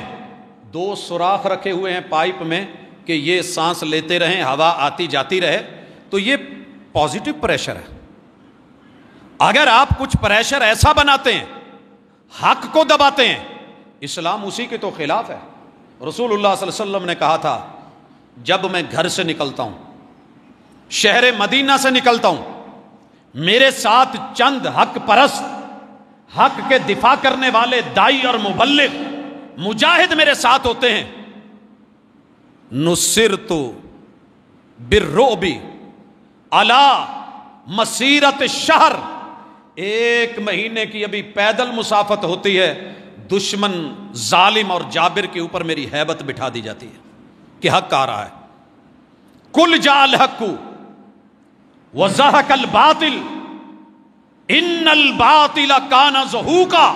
2 سوراخ رکھے ہوئے ہیں پائپ میں کہ یہ سانس لیتے رہیں، ہوا آتی جاتی رہے. تو یہ پازیٹو پریشر ہے. اگر آپ کچھ پریشر ایسا بناتے ہیں، حق کو دباتے ہیں، اسلام اسی کے تو خلاف ہے. رسول اللہ صلی اللہ علیہ وسلم نے کہا تھا، جب میں گھر سے نکلتا ہوں، شہر مدینہ سے نکلتا ہوں، میرے ساتھ چند حق پرست، حق کے دفاع کرنے والے دائی اور مبلغ، مجاہد میرے ساتھ ہوتے ہیں. نصرت بالرعب علی مسیرت شہر، 1 مہینے کی ابھی پیدل مسافت ہوتی ہے، دشمن ظالم اور جابر کے اوپر میری ہیبت بٹھا دی جاتی ہے کہ حق آ رہا ہے. کل جاء الحق وزہق الباطل ان الباطل کان زہوقا.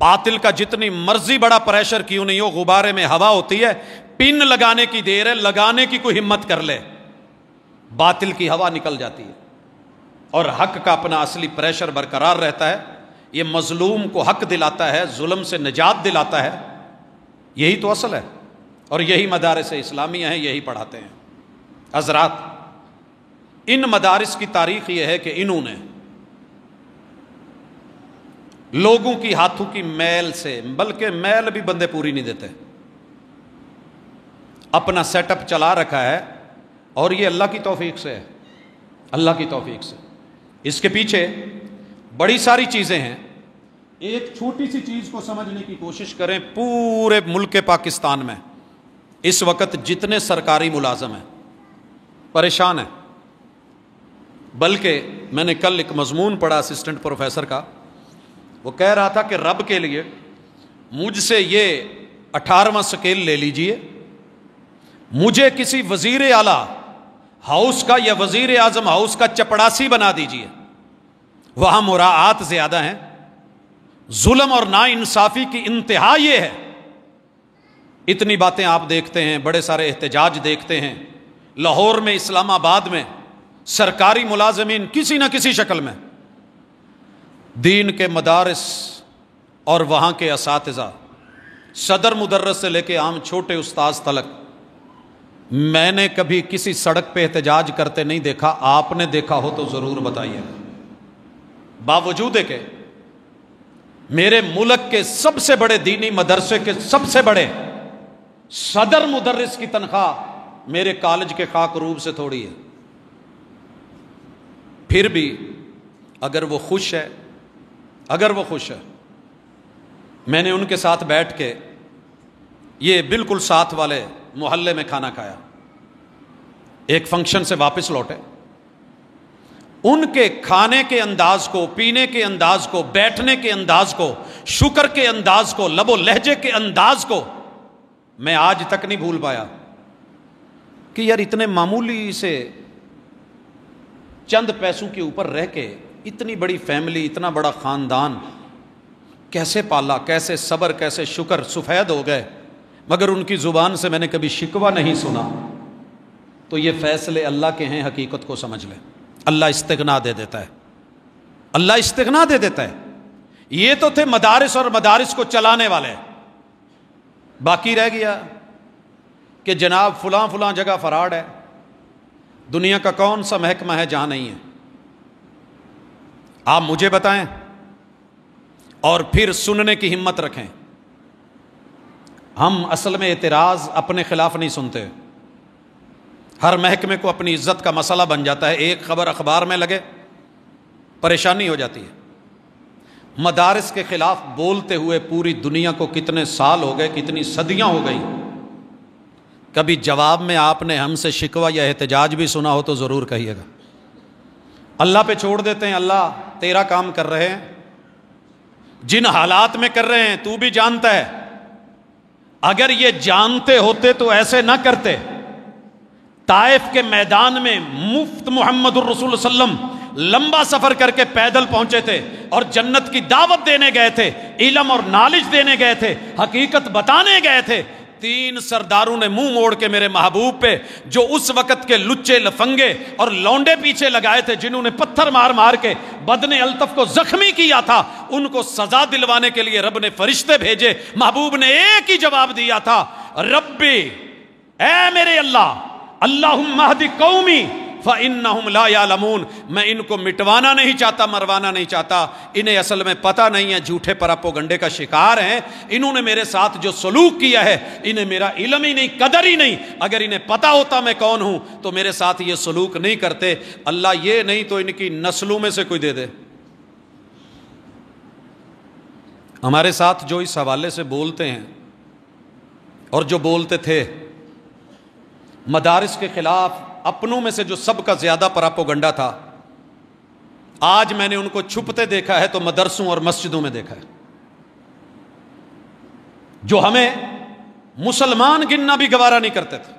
باطل کا جتنی مرضی بڑا پریشر کیوں نہیں ہو، غبارے میں ہوا ہوتی ہے، پن لگانے کی دیر ہے، لگانے کی کوئی ہمت کر لے، باطل کی ہوا نکل جاتی ہے. اور حق کا اپنا اصلی پریشر برقرار رہتا ہے، یہ مظلوم کو حق دلاتا ہے، ظلم سے نجات دلاتا ہے، یہی تو اصل ہے، اور یہی مدارس اسلامیہ ہیں، یہی پڑھاتے ہیں۔ حضرات، ان مدارس کی تاریخ یہ ہے کہ انہوں نے لوگوں کی ہاتھوں کی میل سے، بلکہ میل بھی بندے پوری نہیں دیتے، اپنا سیٹ اپ چلا رکھا ہے، اور یہ اللہ کی توفیق سے ہے، اللہ کی توفیق سے۔ اس کے پیچھے بڑی ساری چیزیں ہیں۔ ایک چھوٹی سی چیز کو سمجھنے کی کوشش کریں، پورے ملک پاکستان میں اس وقت جتنے سرکاری ملازم ہیں پریشان ہیں، بلکہ میں نے کل ایک مضمون پڑھا اسسٹنٹ پروفیسر کا، وہ کہہ رہا تھا کہ رب کے لیے مجھ سے یہ 18واں سکیل لے لیجئے، مجھے کسی وزیر اعلیٰ ہاؤس کا یا وزیر اعظم ہاؤس کا چپڑاسی بنا دیجئے، وہاں مراعات زیادہ ہیں، ظلم اور ناانصافی کی انتہا یہ ہے۔ اتنی باتیں آپ دیکھتے ہیں، بڑے سارے احتجاج دیکھتے ہیں، لاہور میں، اسلام آباد میں سرکاری ملازمین کسی نہ کسی شکل میں، دین کے مدارس اور وہاں کے اساتذہ، صدر مدرس سے لے کے عام چھوٹے استاذ تلک، میں نے کبھی کسی سڑک پہ احتجاج کرتے نہیں دیکھا، آپ نے دیکھا ہو تو ضرور بتائیے۔ باوجود ہے کہ میرے ملک کے سب سے بڑے دینی مدرسے کے سب سے بڑے صدر مدرس کی تنخواہ میرے کالج کے خاک روب سے تھوڑی ہے، پھر بھی اگر وہ خوش ہے، میں نے ان کے ساتھ بیٹھ کے یہ بالکل ساتھ والے محلے میں کھانا کھایا، ایک فنکشن سے واپس لوٹے، ان کے کھانے کے انداز کو، پینے کے انداز کو، بیٹھنے کے انداز کو، شکر کے انداز کو، لب و لہجے کے انداز کو میں آج تک نہیں بھول پایا کہ یار اتنے معمولی سے چند پیسوں کے اوپر رہ کے اتنی بڑی فیملی، اتنا بڑا خاندان کیسے پالا، کیسے صبر، کیسے شکر، سفید ہو گئے، مگر ان کی زبان سے میں نے کبھی شکوہ نہیں سنا۔ تو یہ فیصلے اللہ کے ہیں، حقیقت کو سمجھ لیں۔ اللہ استغنا دے دیتا ہے، اللہ استغنا دے دیتا ہے۔ یہ تو تھے مدارس اور مدارس کو چلانے والے، باقی رہ گیا کہ جناب فلاں فلاں جگہ فراڈ ہے، دنیا کا کون سا محکمہ ہے جہاں نہیں ہے؟ آپ مجھے بتائیں، اور پھر سننے کی ہمت رکھیں۔ ہم اصل میں اعتراض اپنے خلاف نہیں سنتے، ہر محکمے کو اپنی عزت کا مسئلہ بن جاتا ہے، ایک خبر اخبار میں لگے پریشانی ہو جاتی ہے۔ مدارس کے خلاف بولتے ہوئے پوری دنیا کو کتنے سال ہو گئے، کتنی صدیاں ہو گئی، کبھی جواب میں آپ نے ہم سے شکوہ یا احتجاج بھی سنا ہو تو ضرور کہیے گا۔ اللہ پہ چھوڑ دیتے ہیں، اللہ تیرا کام کر رہے ہیں، جن حالات میں کر رہے ہیں تو بھی جانتا ہے، اگر یہ جانتے ہوتے تو ایسے نہ کرتے۔ طائف کے میدان میں مفت محمد الرسول صلی اللہ علیہ وسلم لمبا سفر کر کے پیدل پہنچے تھے اور جنت کی دعوت دینے گئے تھے، علم اور نالج دینے گئے تھے، حقیقت بتانے گئے تھے۔ 3 سرداروں نے منہ موڑ کے میرے محبوب پہ، جو اس وقت کے لچے لفنگے اور لونڈے پیچھے لگائے تھے، جنہوں نے پتھر مار مار کے بدن الطف کو زخمی کیا تھا، ان کو سزا دلوانے کے لیے رب نے فرشتے بھیجے۔ محبوب نے ایک ہی جواب دیا تھا، ربی، اے میرے اللہ، اللہم اہدی قومی فإنہم لا یعلمون، میں ان کو مٹوانا نہیں چاہتا، مروانا نہیں چاہتا، انہیں اصل میں پتہ نہیں ہے، جھوٹے پراپوگنڈے کا شکار ہیں، انہوں نے میرے ساتھ جو سلوک کیا ہے، انہیں میرا علم ہی نہیں، قدر ہی نہیں، اگر انہیں پتہ ہوتا میں کون ہوں تو میرے ساتھ یہ سلوک نہیں کرتے۔ اللہ یہ نہیں تو ان کی نسلوں میں سے کوئی دے دے۔ ہمارے ساتھ جو اس حوالے سے بولتے ہیں اور جو بولتے تھے، مدارس کے خلاف اپنوں میں سے جو سب کا زیادہ پراپوگنڈا تھا، آج میں نے ان کو چھپتے دیکھا ہے تو مدرسوں اور مسجدوں میں دیکھا ہے۔ جو ہمیں مسلمان گننا بھی گوارا نہیں کرتے تھے،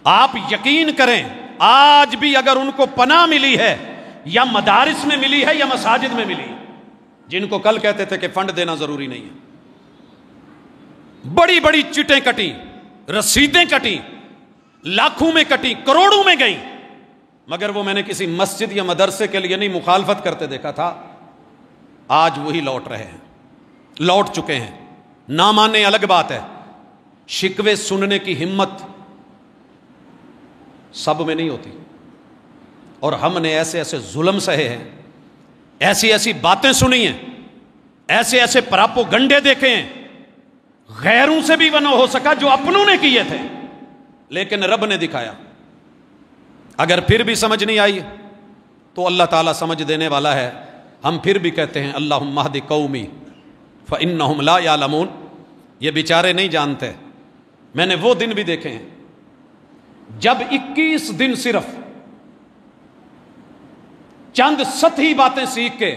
آپ یقین کریں آج بھی اگر ان کو پناہ ملی ہے، یا مدارس میں ملی ہے یا مساجد میں ملی ہے، جن کو کل کہتے تھے کہ فنڈ دینا ضروری نہیں ہے، بڑی بڑی چٹیں کٹی، رسیدیں کٹی، لاکھوں میں کٹی، کروڑوں میں گئیں، مگر وہ میں نے کسی مسجد یا مدرسے کے لیے نہیں مخالفت کرتے دیکھا تھا. آج وہی لوٹ رہے ہیں, لوٹ چکے ہیں. نہ ماننے الگ بات ہے, شکوے سننے کی ہمت سب میں نہیں ہوتی. اور ہم نے ایسے ایسے ظلم سہے ہیں, ایسی ایسی باتیں سنی ہیں, ایسے ایسے پراپوگنڈے دیکھے ہیں, غیروں سے بھی وہ نہ ہو سکا جو اپنوں نے کیے تھے, لیکن رب نے دکھایا. اگر پھر بھی سمجھ نہیں آئی تو اللہ تعالیٰ سمجھ دینے والا ہے. ہم پھر بھی کہتے ہیں اللہم اہد قومی فإنہم لا یعلمون. یہ بیچارے نہیں جانتے. میں نے وہ دن بھی دیکھے ہیں جب 21 دن صرف چند سطحی باتیں سیکھ کے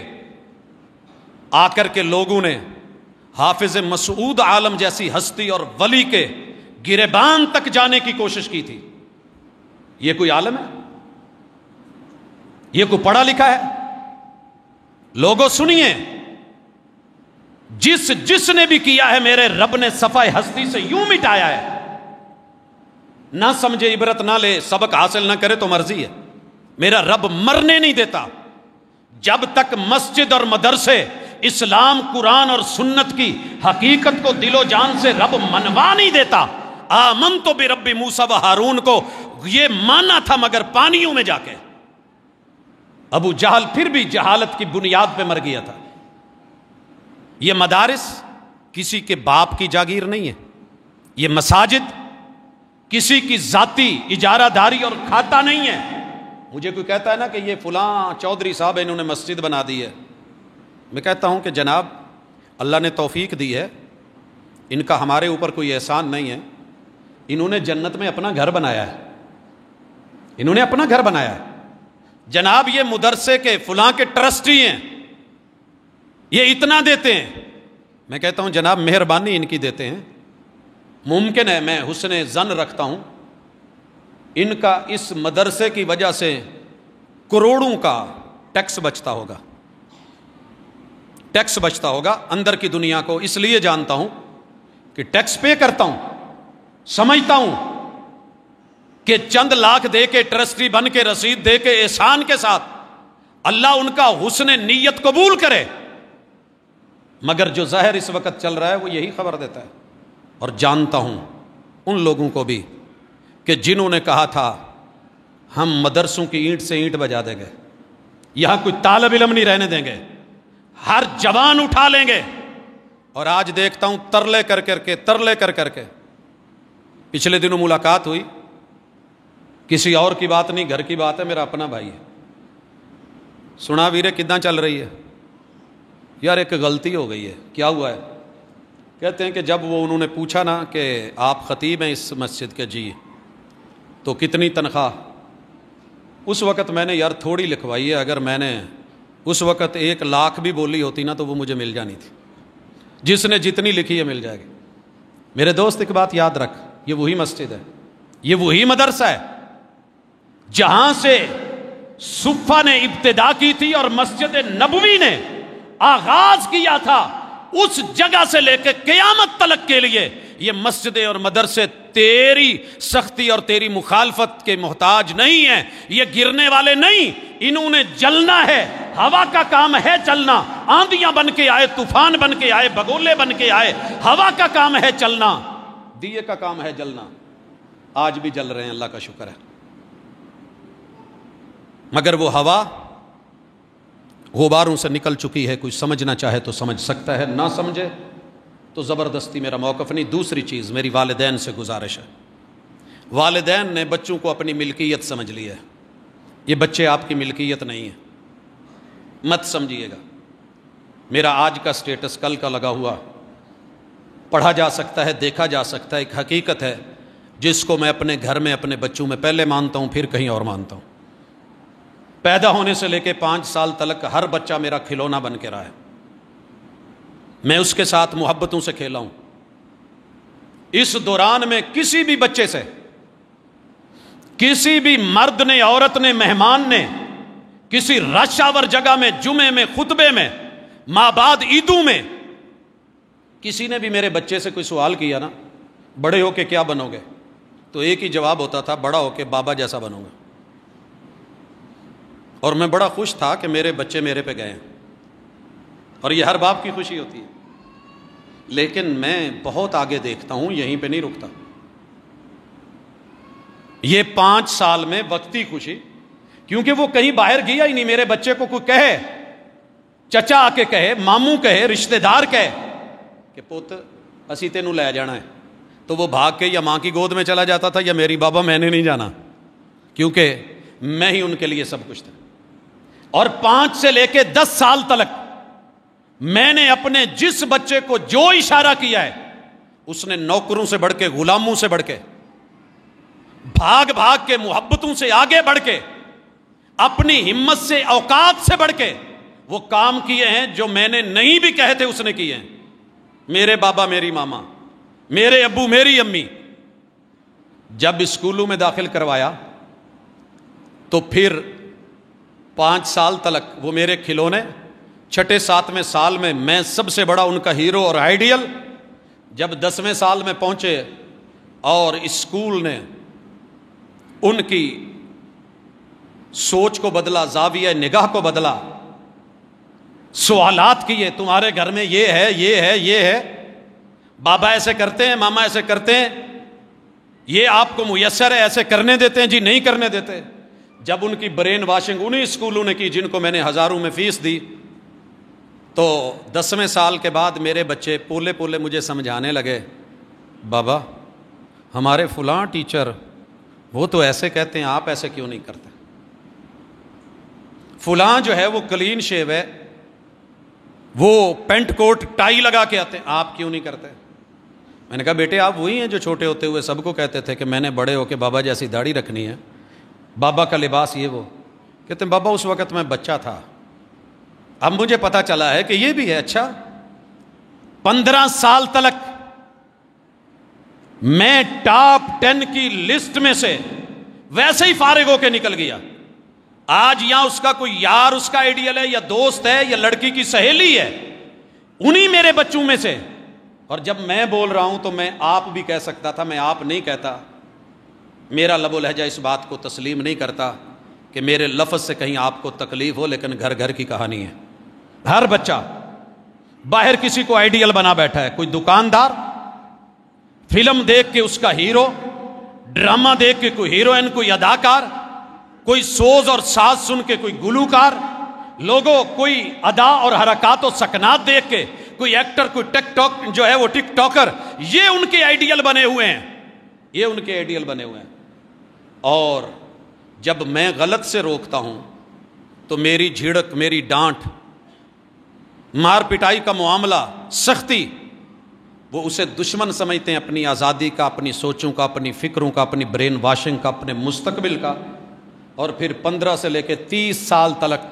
آ کر کے لوگوں نے حافظ مسعود عالم جیسی ہستی اور ولی کے گریبان تک جانے کی کوشش کی تھی. یہ کوئی عالم ہے؟ یہ کوئی پڑھا لکھا ہے؟ لوگوں سنیے, جس نے بھی کیا ہے میرے رب نے صفحہ ہستی سے یوں مٹایا ہے. نہ سمجھے, عبرت نہ لے, سبق حاصل نہ کرے تو مرضی ہے. میرا رب مرنے نہیں دیتا جب تک مسجد اور مدرسے اسلام, قرآن اور سنت کی حقیقت کو دل و جان سے رب منوا نہیں دیتا. آمنت برب موسیٰ و ہارون کو یہ مانا تھا مگر پانیوں میں جا کے. ابو جہل پھر بھی جہالت کی بنیاد پہ مر گیا تھا. یہ مدارس کسی کے باپ کی جاگیر نہیں ہے. یہ مساجد کسی کی ذاتی اجارہ داری اور کھاتا نہیں ہے. مجھے کوئی کہتا ہے نا کہ یہ فلاں چودھری صاحب انہوں نے مسجد بنا دی ہے, میں کہتا ہوں کہ جناب اللہ نے توفیق دی ہے, ان کا ہمارے اوپر کوئی احسان نہیں ہے. انہوں نے جنت میں اپنا گھر بنایا ہے, انہوں نے اپنا گھر بنایا ہے. جناب یہ مدرسے کے فلاں کے ٹرسٹی ہیں, یہ اتنا دیتے ہیں. میں کہتا ہوں جناب مہربانی ان کی دیتے ہیں. ممکن ہے, میں حسن ظن رکھتا ہوں, ان کا اس مدرسے کی وجہ سے کروڑوں کا ٹیکس بچتا ہوگا, ٹیکس بچتا ہوگا. اندر کی دنیا کو اس لیے جانتا ہوں کہ ٹیکس پے کرتا ہوں, سمجھتا ہوں کہ چند لاکھ دے کے, ٹرسٹی بن کے, رسید دے کے, احسان کے ساتھ اللہ ان کا حسن نیت قبول کرے. مگر جو ظاہر اس وقت چل رہا ہے وہ یہی خبر دیتا ہے. اور جانتا ہوں ان لوگوں کو بھی کہ جنہوں نے کہا تھا ہم مدرسوں کی اینٹ سے اینٹ بجا دیں گے, یہاں کوئی طالب علم نہیں رہنے دیں گے, ہر جوان اٹھا لیں گے. اور آج دیکھتا ہوں ترلے کر کے پچھلے دنوں ملاقات ہوئی, کسی اور کی بات نہیں, گھر کی بات ہے, میرا اپنا بھائی ہے. سنا ویرے کداں چل رہی ہے؟ یار ایک غلطی ہو گئی ہے. کیا ہوا ہے؟ کہتے ہیں کہ جب وہ انہوں نے پوچھا نا کہ آپ خطیب ہیں اس مسجد کے, جی, تو کتنی تنخواہ؟ اس وقت میں نے یار تھوڑی لکھوائی ہے, اگر میں نے اس وقت 1 لاکھ بھی بولی ہوتی نا تو وہ مجھے مل جانی تھی. جس نے جتنی لکھی ہے مل جائے گی. میرے دوست ایک بات یاد رکھ, یہ وہی مسجد ہے, یہ وہی مدرسہ ہے جہاں سے صفہ نے ابتدا کی تھی اور مسجد نبوی نے آغاز کیا تھا. اس جگہ سے لے کے قیامت تلک کے لیے یہ مسجدیں اور مدرسے تیری سختی اور تیری مخالفت کے محتاج نہیں ہیں. یہ گرنے والے نہیں, انہوں نے جلنا ہے. ہوا کا کام ہے چلنا, آندیاں بن کے آئے, طوفان بن کے آئے, بگولے بن کے آئے, ہوا کا کام ہے چلنا, دیے کا کام ہے جلنا. آج بھی جل رہے ہیں, اللہ کا شکر ہے. مگر وہ ہوا غباروں سے نکل چکی ہے. کوئی سمجھنا چاہے تو سمجھ سکتا ہے, نہ سمجھے تو زبردستی میرا موقف نہیں. دوسری چیز میری والدین سے گزارش ہے. والدین نے بچوں کو اپنی ملکیت سمجھ لی ہے. یہ بچے آپ کی ملکیت نہیں ہیں, مت سمجھیے گا. میرا آج کا سٹیٹس کل کا لگا ہوا پڑھا جا سکتا ہے, دیکھا جا سکتا ہے. ایک حقیقت ہے جس کو میں اپنے گھر میں اپنے بچوں میں پہلے مانتا ہوں, پھر کہیں اور مانتا ہوں. پیدا ہونے سے لے کے 5 سال تلک ہر بچہ میرا کھلونا بن کے رہا ہے. میں اس کے ساتھ محبتوں سے کھیلا ہوں. اس دوران میں کسی بھی بچے سے, کسی بھی مرد نے, عورت نے, مہمان نے, کسی رش آور جگہ میں, جمعے میں, خطبے میں, ماں بعد عیدوں میں, کسی نے بھی میرے بچے سے کوئی سوال کیا نا بڑے ہو کے کیا بنو گے, تو ایک ہی جواب ہوتا تھا, بڑا ہو کے بابا جیسا بنوں گا. اور میں بڑا خوش تھا کہ میرے بچے میرے پہ گئے ہیں، اور یہ ہر باپ کی خوشی ہوتی ہے، لیکن میں بہت آگے دیکھتا ہوں، یہیں پہ نہیں رکتا۔ یہ 5 سال میں وقتی خوشی، کیونکہ وہ کہیں باہر گیا ہی نہیں۔ میرے بچے کو کوئی کہے، چچا آ کے کہے، ماموں کہے، رشتہ دار کہے کہ پوت اسی تینوں لے جانا ہے، تو وہ بھاگ کے یا ماں کی گود میں چلا جاتا تھا یا میری بابا میں نے نہیں جانا، کیونکہ میں ہی ان کے لیے سب کچھ تھا۔ اور 5 سے لے کے 10 سال تک میں نے اپنے جس بچے کو جو اشارہ کیا ہے، اس نے نوکروں سے بڑھ کے، غلاموں سے بڑھ کے، بھاگ بھاگ کے، محبتوں سے آگے بڑھ کے، اپنی ہمت سے، اوقات سے بڑھ کے وہ کام کیے ہیں جو میں نے نہیں بھی کہے تھے اس نے کیے ہیں۔ میرے بابا، میری ماما، میرے ابو، میری امی جب اسکولوں میں داخل کروایا تو پھر 5 سال تک وہ میرے کھلونے، 6 7ویں سال میں میں سب سے بڑا ان کا ہیرو اور آئیڈیل۔ جب 10ویں سال میں پہنچے اور اسکول نے ان کی سوچ کو بدلا، زاویہ نگاہ کو بدلا، سوالات کیے، تمہارے گھر میں یہ ہے، یہ ہے، یہ ہے، بابا ایسے کرتے ہیں، ماما ایسے کرتے ہیں، یہ آپ کو میسر ہے، ایسے کرنے دیتے ہیں؟ جی نہیں کرنے دیتے۔ جب ان کی برین واشنگ انہی اسکولوں نے کی جن کو میں نے ہزاروں میں فیس دی، تو 10ویں سال کے بعد میرے بچے پولے پولے مجھے سمجھانے لگے، بابا ہمارے فلاں ٹیچر وہ تو ایسے کہتے ہیں، آپ ایسے کیوں نہیں کرتے؟ فلاں جو ہے وہ کلین شیو ہے، وہ پینٹ کوٹ ٹائی لگا کے آتے ہیں، آپ کیوں نہیں کرتے؟ میں نے کہا بیٹے آپ وہی ہیں جو چھوٹے ہوتے ہوئے سب کو کہتے تھے کہ میں نے بڑے ہو کے بابا جیسی داڑھی رکھنی ہے، بابا کا لباس یہ وہ۔ کہتے ہیں بابا اس وقت میں بچہ تھا، اب مجھے پتا چلا ہے کہ یہ بھی ہے۔ اچھا، 15 سال تک میں ٹاپ 10 کی لسٹ میں سے ویسے ہی فارغ ہو کے نکل گیا۔ آج یہاں اس کا کوئی یار اس کا آئیڈیل ہے، یا دوست ہے، یا لڑکی کی سہیلی ہے، انہی میرے بچوں میں سے۔ اور جب میں بول رہا ہوں تو میں آپ بھی کہہ سکتا تھا، میں آپ نہیں کہتا، میرا لب و لہجہ اس بات کو تسلیم نہیں کرتا کہ میرے لفظ سے کہیں آپ کو تکلیف ہو، لیکن گھر گھر کی کہانی ہے۔ ہر بچہ باہر کسی کو آئیڈیل بنا بیٹھا ہے، کوئی دکاندار فلم دیکھ کے اس کا ہیرو، ڈرامہ دیکھ کے کوئی ہیروئن، کوئی اداکار، کوئی سوز اور ساز سن کے کوئی گلوکار، لوگوں کوئی ادا اور حرکات و سکنات دیکھ کے کوئی ایکٹر، کوئی ٹک ٹاک جو ہے وہ ٹک ٹاکر، یہ ان کے آئیڈیل بنے ہوئے ہیں، یہ ان کے آئیڈیل بنے ہوئے ہیں۔ اور جب میں غلط سے روکتا ہوں تو میری جھڑک، میری ڈانٹ، مار پٹائی کا معاملہ، سختی، وہ اسے دشمن سمجھتے ہیں اپنی آزادی کا، اپنی سوچوں کا، اپنی فکروں کا، اپنی برین واشنگ کا، اپنے مستقبل کا۔ اور پھر 15 سے لے کے 30 سال تک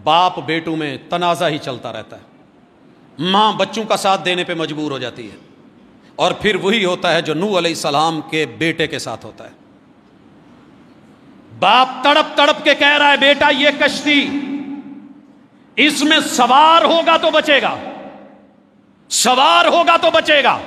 باپ بیٹوں میں تنازع ہی چلتا رہتا ہے، ماں بچوں کا ساتھ دینے پہ مجبور ہو جاتی ہے، اور پھر وہی ہوتا ہے جو نوح علیہ السلام کے بیٹے کے ساتھ ہوتا ہے۔ باپ تڑپ تڑپ کے کہہ رہا ہے بیٹا یہ کشتی، اس میں سوار ہوگا تو بچے گا، سوار ہوگا تو بچے گا۔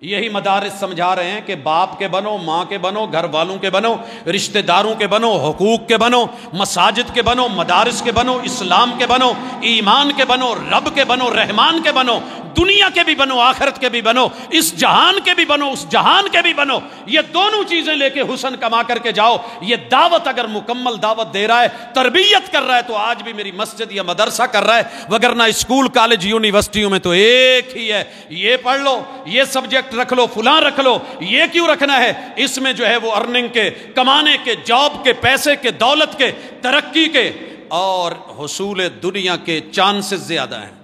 یہی مدارس سمجھا رہے ہیں کہ باپ کے بنو، ماں کے بنو، گھر والوں کے بنو، رشتہ داروں کے بنو، حقوق کے بنو، مساجد کے بنو، مدارس کے بنو، اسلام کے بنو، ایمان کے بنو، رب کے بنو، رحمان کے بنو، دنیا کے بھی بنو، آخرت کے بھی بنو، اس جہان کے بھی بنو، اس جہان کے بھی بنو۔ یہ دونوں چیزیں لے کے حسن کما کر کے جاؤ۔ یہ دعوت اگر مکمل دعوت دے رہا ہے، تربیت کر رہا ہے، تو آج بھی میری مسجد یا مدرسہ کر رہا ہے، وگرنہ اسکول، کالج، یونیورسٹیوں میں تو ایک ہی ہے، یہ پڑھ لو، یہ سبجیکٹ رکھ لو، فلاں رکھ لو۔ یہ کیوں رکھنا ہے؟ اس میں جو ہے وہ ارننگ کے، کمانے کے، جاب کے، پیسے کے، دولت کے، ترقی کے اور حصول دنیا کے چانسز زیادہ ہیں،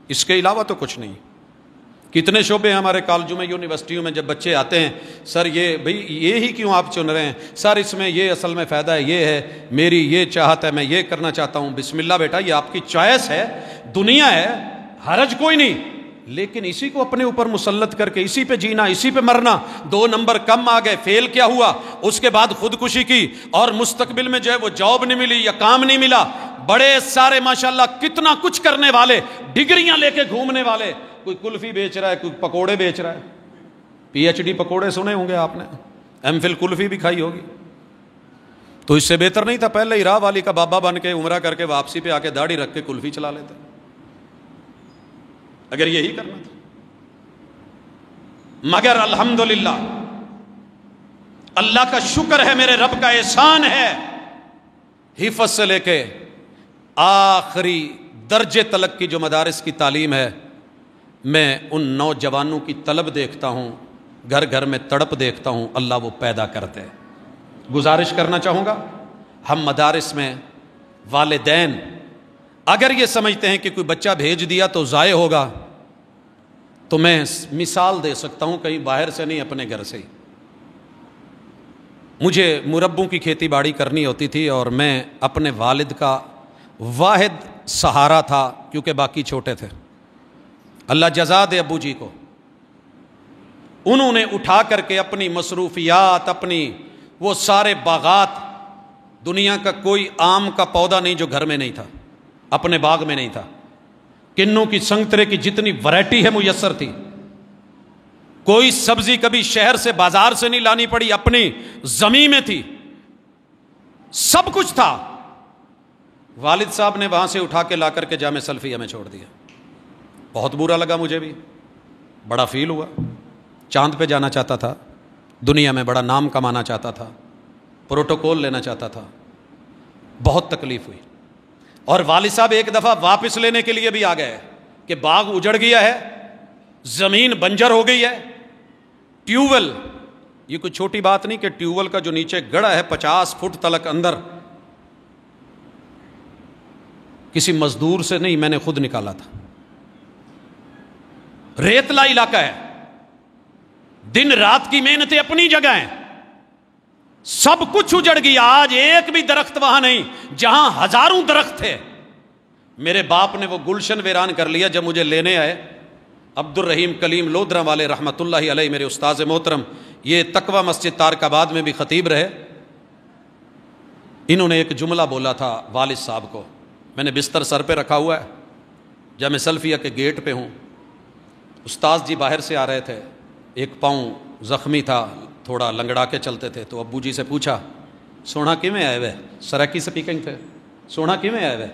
اس کے علاوہ تو کچھ نہیں۔ کتنے شعبے ہیں ہمارے کالجوں میں، یونیورسٹیوں میں، جب بچے آتے ہیں، سر یہ بھئی یہی کیوں آپ چن رہے ہیں؟ سر اس میں یہ اصل میں فائدہ ہے، یہ ہے، میری یہ چاہت ہے، میں یہ کرنا چاہتا ہوں۔ بسم اللہ بیٹا، یہ آپ کی چوائس ہے، دنیا ہے، حرج کوئی نہیں، لیکن اسی کو اپنے اوپر مسلط کر کے اسی پہ جینا، اسی پہ مرنا۔ 2 نمبر کم آ گئے، فیل کیا ہوا؟ اس کے بعد خودکشی کی، اور مستقبل میں جو ہے وہ جاب نہیں ملی یا کام نہیں ملا۔ بڑے سارے ماشاءاللہ کتنا کچھ کرنے والے، ڈگریاں لے کے گھومنے والے، کوئی کلفی بیچ رہا ہے، کوئی پکوڑے بیچ رہا ہے، پی ایچ ڈی پکوڑے سنے ہوں گے آپ نے، ایم فل کلفی بھی کھائی ہوگی۔ تو اس سے بہتر نہیں تھا پہلے ہی راہ والی کا بابا بن کے عمرہ کر کے واپسی پہ آ کے داڑھی رکھ کے کلفی چلا لیتے؟ اگر یہی کرنا تھا. مگر الحمدللہ اللہ کا شکر ہے، میرے رب کا احسان ہے، حفظ سے لے کے آخری درجے تلک کی جو مدارس کی تعلیم ہے، میں ان نوجوانوں کی طلب دیکھتا ہوں، گھر گھر میں تڑپ دیکھتا ہوں، اللہ وہ پیدا کرتے ہیں. گزارش کرنا چاہوں گا، ہم مدارس میں والدین اگر یہ سمجھتے ہیں کہ کوئی بچہ بھیج دیا تو ضائع ہوگا، تو میں مثال دے سکتا ہوں، کہیں باہر سے نہیں، اپنے گھر سے ہی. مجھے مربوں کی کھیتی باڑی کرنی ہوتی تھی اور میں اپنے والد کا واحد سہارا تھا، کیونکہ باقی چھوٹے تھے. اللہ جزا دے ابو جی کو، انہوں نے اٹھا کر کے اپنی مصروفیات، اپنی وہ سارے باغات، دنیا کا کوئی آم کا پودا نہیں جو گھر میں نہیں تھا، اپنے باغ میں نہیں تھا. کنوں کی، سنگترے کی جتنی ورائٹی ہے میسر تھی. کوئی سبزی کبھی شہر سے، بازار سے نہیں لانی پڑی، اپنی زمین میں تھی، سب کچھ تھا. والد صاحب نے وہاں سے اٹھا کے لا کر کے جامع سلفیہ میں چھوڑ دیا. بہت برا لگا، مجھے بھی بڑا فیل ہوا. چاند پہ جانا چاہتا تھا، دنیا میں بڑا نام کمانا چاہتا تھا، پروٹوکول لینا چاہتا تھا. بہت تکلیف ہوئی. اور والد صاحب ایک دفعہ واپس لینے کے لیے بھی آ گئے کہ باغ اجڑ گیا ہے، زمین بنجر ہو گئی ہے. ٹیوب ویل، یہ کوئی چھوٹی بات نہیں کہ ٹیوب ویل کا جو نیچے گڑا ہے 50 فٹ تلک اندر، کسی مزدور سے نہیں، میں نے خود نکالا تھا. ریتلا علاقہ ہے، دن رات کی محنتیں اپنی جگہ ہیں، سب کچھ اجڑ گیا. آج ایک بھی درخت وہاں نہیں جہاں ہزاروں درخت تھے. میرے باپ نے وہ گلشن ویران کر لیا. جب مجھے لینے آئے عبد الرحیم کلیم لودھرا والے رحمۃ اللہ علیہ، میرے استاذ محترم، یہ تقوی مسجد تارک آباد میں بھی خطیب رہے، انہوں نے ایک جملہ بولا تھا والد صاحب کو. میں نے بستر سر پہ رکھا ہوا ہے، جامع سلفیہ کے گیٹ پہ ہوں، استاذ جی باہر سے آ رہے تھے، ایک پاؤں زخمی تھا، تھوڑا لنگڑا کے چلتے تھے. تو ابو جی سے پوچھا، سونا کیویں آئے ہوئے؟ سرکی سپیکنگ تھے، سونا کیویں آئے ہوئے؟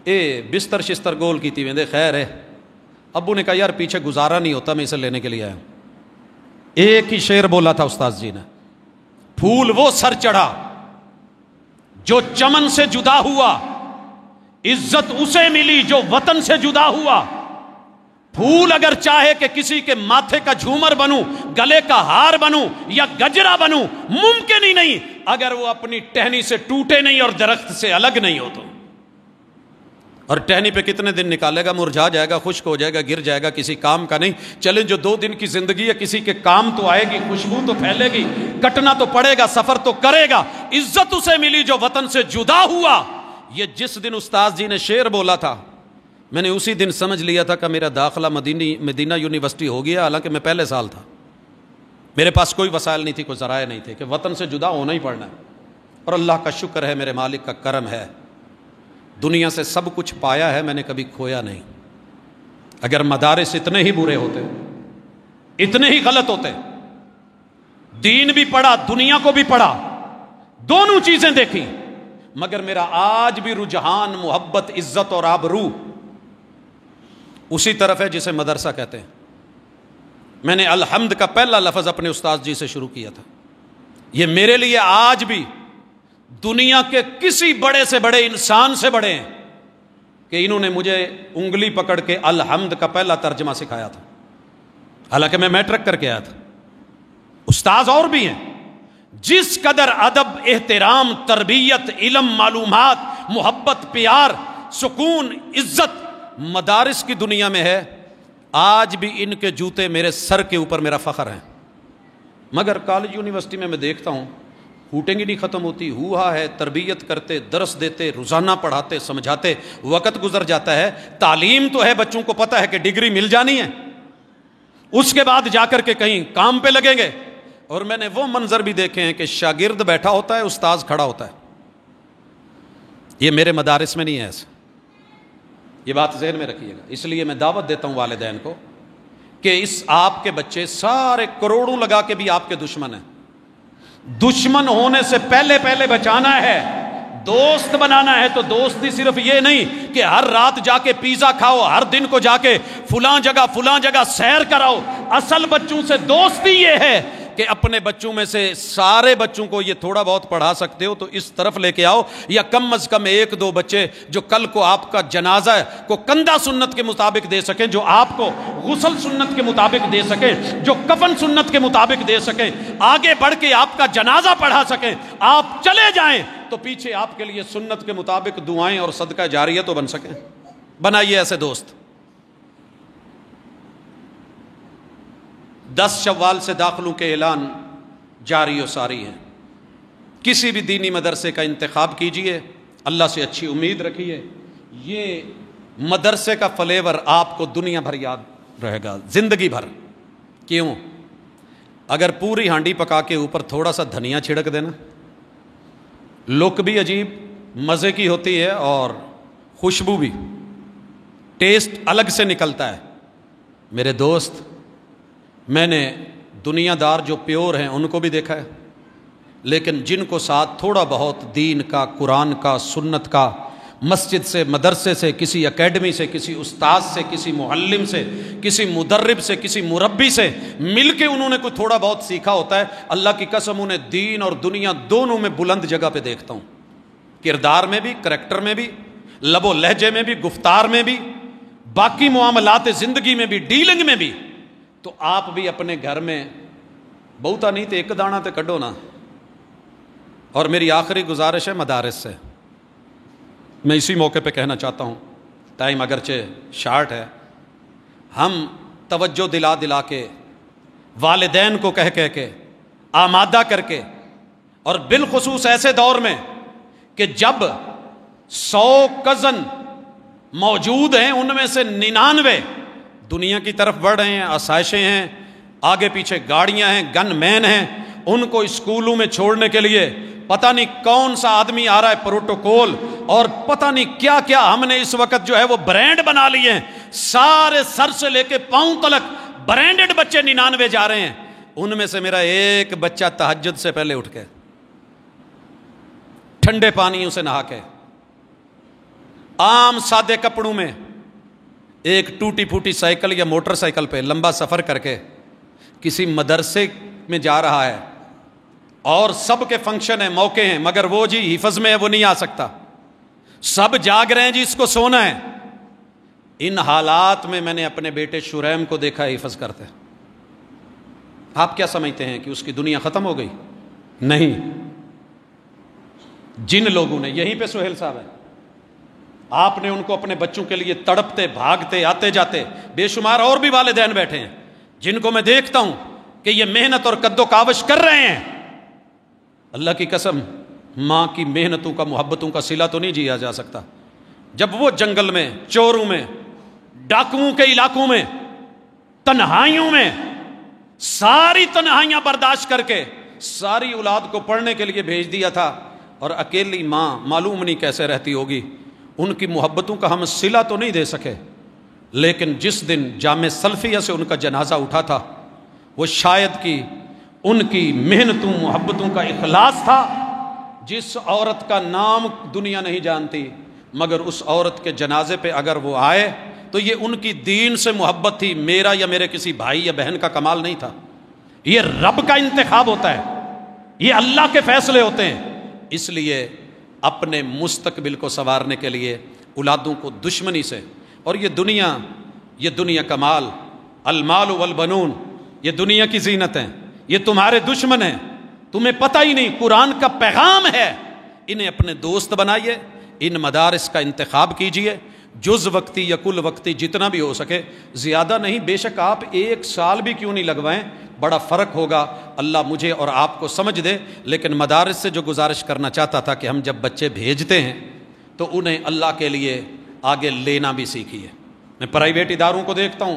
اے بستر شستر گول کی تھی ویندے خیر ہے. ابو نے کہا یار پیچھے گزارا نہیں ہوتا، میں اسے لینے کے لیے آیا. ایک ہی شعر بولا تھا استاذ جی نے، پھول وہ سر چڑھا جو چمن سے جدا ہوا، عزت اسے ملی جو وطن سے جدا ہوا. پھول اگر چاہے کہ کسی کے ماتھے کا جھومر بنوں، گلے کا ہار بنوں یا گجرا بنوں، ممکن ہی نہیں اگر وہ اپنی ٹہنی سے ٹوٹے نہیں اور درخت سے الگ نہیں ہو تو. اور ٹہنی پہ کتنے دن نکالے گا؟ مرجھا جائے گا، خشک ہو جائے گا، گر جائے گا، کسی کام کا نہیں. چلیں جو 2 دن کی زندگی ہے، کسی کے کام تو آئے گی، خوشبو تو پھیلے گی، کٹنا تو پڑے گا، سفر تو کرے گا. عزت اسے ملی جو وطن سے جدا ہوا. یہ جس دن استاذ جی نے شعر بولا تھا، میں نے اسی دن سمجھ لیا تھا کہ میرا داخلہ مدینہ یونیورسٹی ہو گیا. حالانکہ میں پہلے سال تھا، میرے پاس کوئی وسائل نہیں تھی، کوئی ذرائع نہیں تھے، کہ وطن سے جدا ہونا ہی پڑنا ہے. اور اللہ کا شکر ہے، میرے مالک کا کرم ہے، دنیا سے سب کچھ پایا ہے، میں نے کبھی کھویا نہیں. اگر مدارس اتنے ہی برے ہوتے، اتنے ہی غلط ہوتے، دین بھی پڑھا، دنیا کو بھی پڑھا، دونوں چیزیں دیکھی، مگر میرا آج بھی رجحان محبت، عزت اور آبرو اسی طرف ہے جسے مدرسہ کہتے ہیں. میں نے الحمد کا پہلا لفظ اپنے استاد جی سے شروع کیا تھا. یہ میرے لیے آج بھی دنیا کے کسی بڑے سے بڑے انسان سے بڑے ہیں کہ انہوں نے مجھے انگلی پکڑ کے الحمد کا پہلا ترجمہ سکھایا تھا. حالانکہ میں میٹرک کر کے آیا تھا. استاذ اور بھی ہیں، جس قدر ادب، احترام، تربیت، علم، معلومات، محبت، پیار، سکون، عزت مدارس کی دنیا میں ہے، آج بھی ان کے جوتے میرے سر کے اوپر میرا فخر ہے. مگر کالج یونیورسٹی میں دیکھتا ہوں ہوٹنگ ہی نہیں ختم ہوتی. ہوا ہے، تربیت کرتے، درس دیتے، روزانہ پڑھاتے، سمجھاتے، وقت گزر جاتا ہے. تعلیم تو ہے، بچوں کو پتہ ہے کہ ڈگری مل جانی ہے، اس کے بعد جا کر کے کہیں کام پہ لگیں گے. اور میں نے وہ منظر بھی دیکھے ہیں کہ شاگرد بیٹھا ہوتا ہے، استاذ کھڑا ہوتا ہے. یہ میرے مدارس میں نہیں ہے ایسا. یہ بات ذہن میں رکھیے گا. اس لیے میں دعوت دیتا ہوں والدین کو کہ اس آپ کے بچے سارے کروڑوں لگا کے بھی آپ کے دشمن ہیں. دشمن ہونے سے پہلے پہلے بچانا ہے، دوست بنانا ہے تو دوستی صرف یہ نہیں کہ ہر رات جا کے پیزا کھاؤ، ہر دن کو جا کے فلاں جگہ سیر کراؤ۔ اصل بچوں سے دوستی یہ ہے کہ اپنے بچوں میں سے سارے بچوں کو یہ تھوڑا بہت پڑھا سکتے ہو تو اس طرف لے کے آؤ، یا کم از کم ایک دو بچے جو کل کو آپ کا جنازہ کو کندھا سنت کے مطابق دے سکیں، جو آپ کو غسل سنت کے مطابق دے سکیں، جو کفن سنت کے مطابق دے سکیں، آگے بڑھ کے آپ کا جنازہ پڑھا سکیں۔ آپ چلے جائیں تو پیچھے آپ کے لیے سنت کے مطابق دعائیں اور صدقہ جاریہ تو بن سکیں۔ بنائیے ایسے دوست۔ 10 شوال سے داخلوں کے اعلان جاری و ساری ہیں۔ کسی بھی دینی مدرسے کا انتخاب کیجئے، اللہ سے اچھی امید رکھیے، یہ مدرسے کا فلیور آپ کو دنیا بھر یاد رہے گا، زندگی بھر۔ کیوں؟ اگر پوری ہانڈی پکا کے اوپر تھوڑا سا دھنیا چھڑک دینا، لک بھی عجیب مزے کی ہوتی ہے اور خوشبو بھی، ٹیسٹ الگ سے نکلتا ہے۔ میرے دوست، میں نے دنیا دار جو پیور ہیں ان کو بھی دیکھا ہے، لیکن جن کو ساتھ تھوڑا بہت دین کا، قرآن کا، سنت کا، مسجد سے، مدرسے سے، کسی اکیڈمی سے، کسی استاد سے، کسی معلم سے، کسی مدرب سے، کسی مربی سے مل کے انہوں نے کوئی تھوڑا بہت سیکھا ہوتا ہے، اللہ کی قسم انہیں دین اور دنیا دونوں میں بلند جگہ پہ دیکھتا ہوں، کردار میں بھی، کریکٹر میں بھی، لب و لہجے میں بھی، گفتار میں بھی، باقی معاملات زندگی میں بھی، ڈیلنگ میں بھی۔ تو آپ بھی اپنے گھر میں بہتا نہیں تو ایک دانہ تے کڈو نا۔ اور میری آخری گزارش ہے مدارس سے، میں اسی موقع پہ کہنا چاہتا ہوں، ٹائم اگرچہ شارٹ ہے، ہم توجہ دلا دلا کے، والدین کو کہہ کے، آمادہ کر کے، اور بالخصوص ایسے دور میں کہ جب 100 کزن موجود ہیں، ان میں سے 99 دنیا کی طرف بڑھ رہے ہیں، آسائشیں ہیں، آگے پیچھے گاڑیاں ہیں، گن مین ہیں، ان کو اسکولوں میں چھوڑنے کے لیے پتہ نہیں کون سا آدمی آ رہا ہے، پروٹوکول اور پتہ نہیں کیا کیا ہم نے اس وقت جو ہے وہ برانڈ بنا لیے ہیں، سارے سر سے لے کے پاؤں تلک برانڈڈ بچے 99 جا رہے ہیں۔ ان میں سے میرا ایک بچہ تہجد سے پہلے اٹھ کے ٹھنڈے پانیوں سے نہا کے، عام سادے کپڑوں میں، ایک ٹوٹی پھوٹی سائیکل یا موٹر سائیکل پہ لمبا سفر کر کے کسی مدرسے میں جا رہا ہے، اور سب کے فنکشن ہیں، موقع ہیں، مگر وہ جی حفظ میں ہے، وہ نہیں آ سکتا، سب جاگ رہے ہیں جی اس کو سونا ہے۔ ان حالات میں میں نے اپنے بیٹے شریم کو دیکھا ہے حفظ کرتے۔ آپ کیا سمجھتے ہیں کہ اس کی دنیا ختم ہو گئی؟ نہیں، جن لوگوں نے، یہیں پہ سہیل صاحب ہے، آپ نے ان کو اپنے بچوں کے لیے تڑپتے، بھاگتے، آتے جاتے، بے شمار اور بھی والدین بیٹھے ہیں جن کو میں دیکھتا ہوں کہ یہ محنت اور کد و کاوش کر رہے ہیں۔ اللہ کی قسم، ماں کی محنتوں کا، محبتوں کا صلہ تو نہیں جیا جا سکتا جب وہ جنگل میں، چوروں میں، ڈاکوؤں کے علاقوں میں، تنہائیوں میں، ساری تنہائیاں برداشت کر کے ساری اولاد کو پڑھنے کے لیے بھیج دیا تھا، اور اکیلی ماں معلوم نہیں کیسے رہتی ہوگی۔ ان کی محبتوں کا ہم صلہ تو نہیں دے سکے، لیکن جس دن جامع سلفیہ سے ان کا جنازہ اٹھا تھا، وہ شاید کہ ان کی محنتوں، محبتوں کا اخلاص تھا۔ جس عورت کا نام دنیا نہیں جانتی، مگر اس عورت کے جنازے پہ اگر وہ آئے تو یہ ان کی دین سے محبت تھی، میرا یا میرے کسی بھائی یا بہن کا کمال نہیں تھا۔ یہ رب کا انتخاب ہوتا ہے، یہ اللہ کے فیصلے ہوتے ہیں۔ اس لیے اپنے مستقبل کو سنوارنے کے لیے اولادوں کو دشمنی سے، اور یہ دنیا کا مال، المال والبنون، یہ دنیا کی زینت ہیں، یہ تمہارے دشمن ہیں، تمہیں پتہ ہی نہیں قرآن کا پیغام ہے۔ انہیں اپنے دوست بنائیے، ان مدارس کا انتخاب کیجئے، جز وقتی یا کل وقتی جتنا بھی ہو سکے، زیادہ نہیں، بے شک آپ 1 سال بھی کیوں نہیں لگوائیں، بڑا فرق ہوگا، اللہ مجھے اور آپ کو سمجھ دے۔ لیکن مدارس سے جو گزارش کرنا چاہتا تھا کہ ہم جب بچے بھیجتے ہیں تو انہیں اللہ کے لیے آگے لینا بھی سیکھیے۔ میں پرائیویٹ اداروں کو دیکھتا ہوں،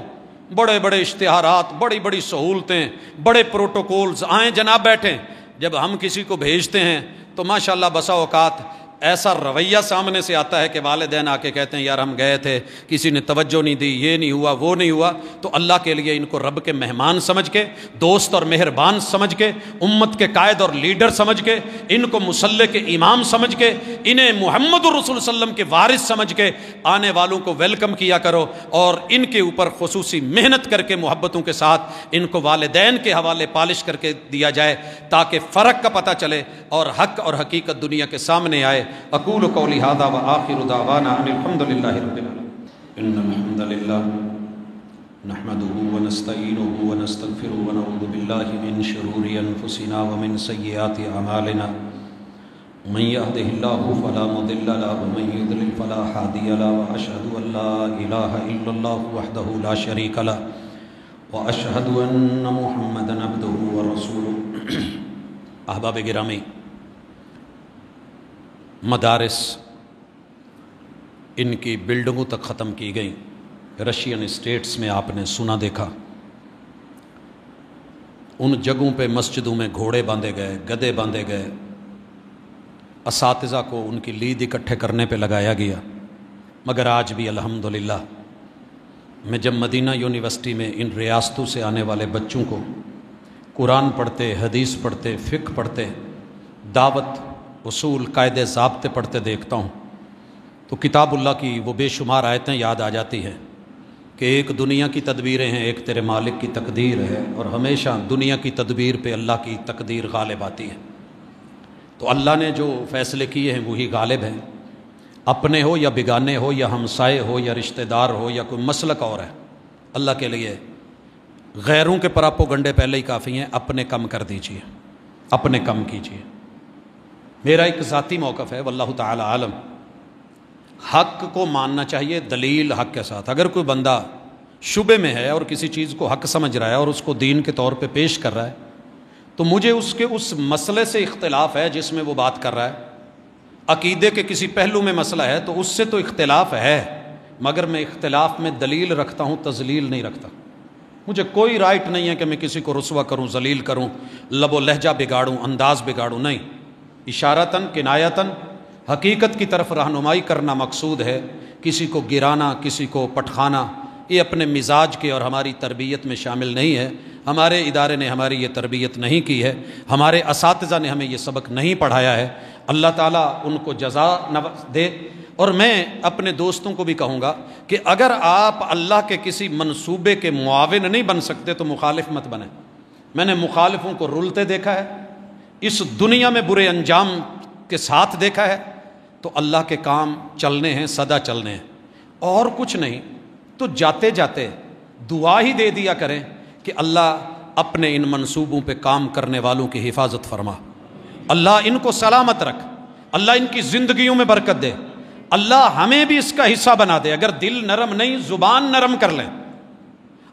بڑے بڑے اشتہارات، بڑی بڑی سہولتیں، بڑے پروٹوکولز، آئیں جناب بیٹھیں، جب ہم کسی کو بھیجتے ہیں تو ماشاءاللہ بسا اوقات ایسا رویہ سامنے سے آتا ہے کہ والدین آ کے کہتے ہیں یار ہم گئے تھے, کسی نے توجہ نہیں دی, یہ نہیں ہوا, وہ نہیں ہوا, تو اللہ کے لیے ان کو رب کے مہمان سمجھ کے, دوست اور مہربان سمجھ کے, امت کے قائد اور لیڈر سمجھ کے, ان کو مصلی کے امام سمجھ کے, انہیں محمد الرسول صلی اللہ علیہ وسلم کے وارث سمجھ کے آنے والوں کو ویلکم کیا کرو, اور ان کے اوپر خصوصی محنت کر کے محبتوں کے ساتھ ان کو والدین کے حوالے پالش کر کے دیا جائے تاکہ فرق کا پتہ چلے اور حق اور حقیقت دنیا کے سامنے آئے. اقول قولی ھذا وآخر دعوانا ان الحمد للہ رب العالمین. ان الحمد للہ نحمده ونستعینه ونستغفره ونعوذ باللہ من شرور انفسنا ومن سیئات اعمالنا. من يهده الله فلا مضل له ومن يضلل فلا هادي له واشهد ان لا اله الا الله وحده لا شريك له واشهد ان محمدا عبده ورسوله. احباب گرامی, مدارس ان کی بلڈنگوں تک ختم کی گئیں. رشین اسٹیٹس میں آپ نے سنا دیکھا, ان جگہوں پہ مسجدوں میں گھوڑے باندھے گئے, گدھے باندھے گئے, اساتذہ کو ان کی لید اکٹھے کرنے پہ لگایا گیا. مگر آج بھی الحمدللہ میں جب مدینہ یونیورسٹی میں ان ریاستوں سے آنے والے بچوں کو قرآن پڑھتے, حدیث پڑھتے, فقہ پڑھتے, دعوت, اصول, قاعدے, ضابطے پڑھتے دیکھتا ہوں تو کتاب اللہ کی وہ بے شمار آیتیں یاد آ جاتی ہیں کہ ایک دنیا کی تدبیریں ہیں, ایک تیرے مالک کی تقدیر ہے, اور ہمیشہ دنیا کی تدبیر پہ اللہ کی تقدیر غالب آتی ہے. تو اللہ نے جو فیصلے کیے ہیں وہی غالب ہیں, اپنے ہو یا بیگانے ہو یا ہمسائے ہو یا رشتہ دار ہو یا کوئی مسلک اور ہے. اللہ کے لیے غیروں کے پراپوگنڈے پہلے ہی کافی ہیں, اپنے کم کر دیجئے, اپنے کم کیجئے. میرا ایک ذاتی موقف ہے, واللہ تعالی عالم, حق کو ماننا چاہیے دلیل حق کے ساتھ. اگر کوئی بندہ شبے میں ہے اور کسی چیز کو حق سمجھ رہا ہے اور اس کو دین کے طور پہ پیش کر رہا ہے تو مجھے اس کے اس مسئلے سے اختلاف ہے جس میں وہ بات کر رہا ہے. عقیدے کے کسی پہلو میں مسئلہ ہے تو اس سے تو اختلاف ہے, مگر میں اختلاف میں دلیل رکھتا ہوں, تذلیل نہیں رکھتا. مجھے کوئی رائٹ نہیں ہے کہ میں کسی کو رسوا کروں, ذلیل کروں, لب و لہجہ بگاڑوں, انداز بگاڑوں. نہیں, اشارتاً کنایتاً حقیقت کی طرف رہنمائی کرنا مقصود ہے. کسی کو گرانا, کسی کو پٹخانا, یہ اپنے مزاج کے اور ہماری تربیت میں شامل نہیں ہے. ہمارے ادارے نے ہماری یہ تربیت نہیں کی ہے, ہمارے اساتذہ نے ہمیں یہ سبق نہیں پڑھایا ہے. اللہ تعالیٰ ان کو جزا دے. اور میں اپنے دوستوں کو بھی کہوں گا کہ اگر آپ اللہ کے کسی منصوبے کے معاون نہیں بن سکتے تو مخالف مت بنیں. میں نے مخالفوں کو رلتے دیکھا ہے, اس دنیا میں برے انجام کے ساتھ دیکھا ہے. تو اللہ کے کام چلنے ہیں, سدا چلنے ہیں, اور کچھ نہیں. تو جاتے جاتے دعا ہی دے دیا کریں کہ اللہ اپنے ان منصوبوں پہ کام کرنے والوں کی حفاظت فرما, اللہ ان کو سلامت رکھ, اللہ ان کی زندگیوں میں برکت دے, اللہ ہمیں بھی اس کا حصہ بنا دے. اگر دل نرم نہیں, زبان نرم کر لیں.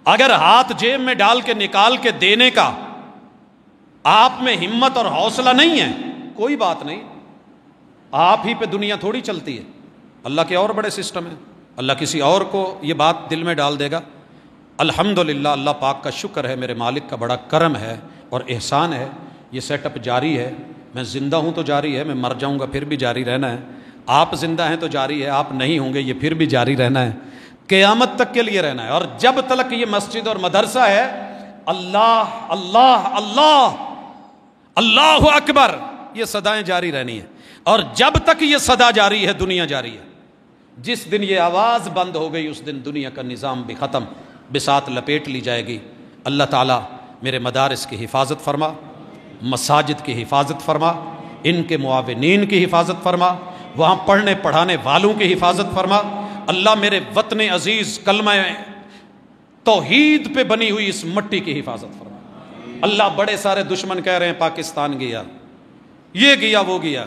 اگر ہاتھ جیب میں ڈال کے نکال کے دینے کا آپ میں ہمت اور حوصلہ نہیں ہے, کوئی بات نہیں, آپ ہی پہ دنیا تھوڑی چلتی ہے. اللہ کے اور بڑے سسٹم ہیں, اللہ کسی اور کو یہ بات دل میں ڈال دے گا. الحمدللہ, اللہ پاک کا شکر ہے, میرے مالک کا بڑا کرم ہے اور احسان ہے. یہ سیٹ اپ جاری ہے, میں زندہ ہوں تو جاری ہے, میں مر جاؤں گا پھر بھی جاری رہنا ہے. آپ زندہ ہیں تو جاری ہے, آپ نہیں ہوں گے یہ پھر بھی جاری رہنا ہے, قیامت تک کے لیے رہنا ہے. اور جب تک یہ مسجد اور مدرسہ ہے, اللہ اللہ اللہ اللہ اکبر, یہ صدائیں جاری رہنی ہیں. اور جب تک یہ صدا جاری ہے دنیا جاری ہے. جس دن یہ آواز بند ہو گئی اس دن دنیا کا نظام بھی ختم, بساط لپیٹ لی جائے گی. اللہ تعالیٰ میرے مدارس کی حفاظت فرما, مساجد کی حفاظت فرما, ان کے معاونین کی حفاظت فرما, وہاں پڑھنے پڑھانے والوں کی حفاظت فرما. اللہ میرے وطن عزیز کلمہ توحید پہ بنی ہوئی اس مٹی کی حفاظت فرما. اللہ بڑے سارے دشمن کہہ رہے ہیں پاکستان گیا, یہ گیا, وہ گیا.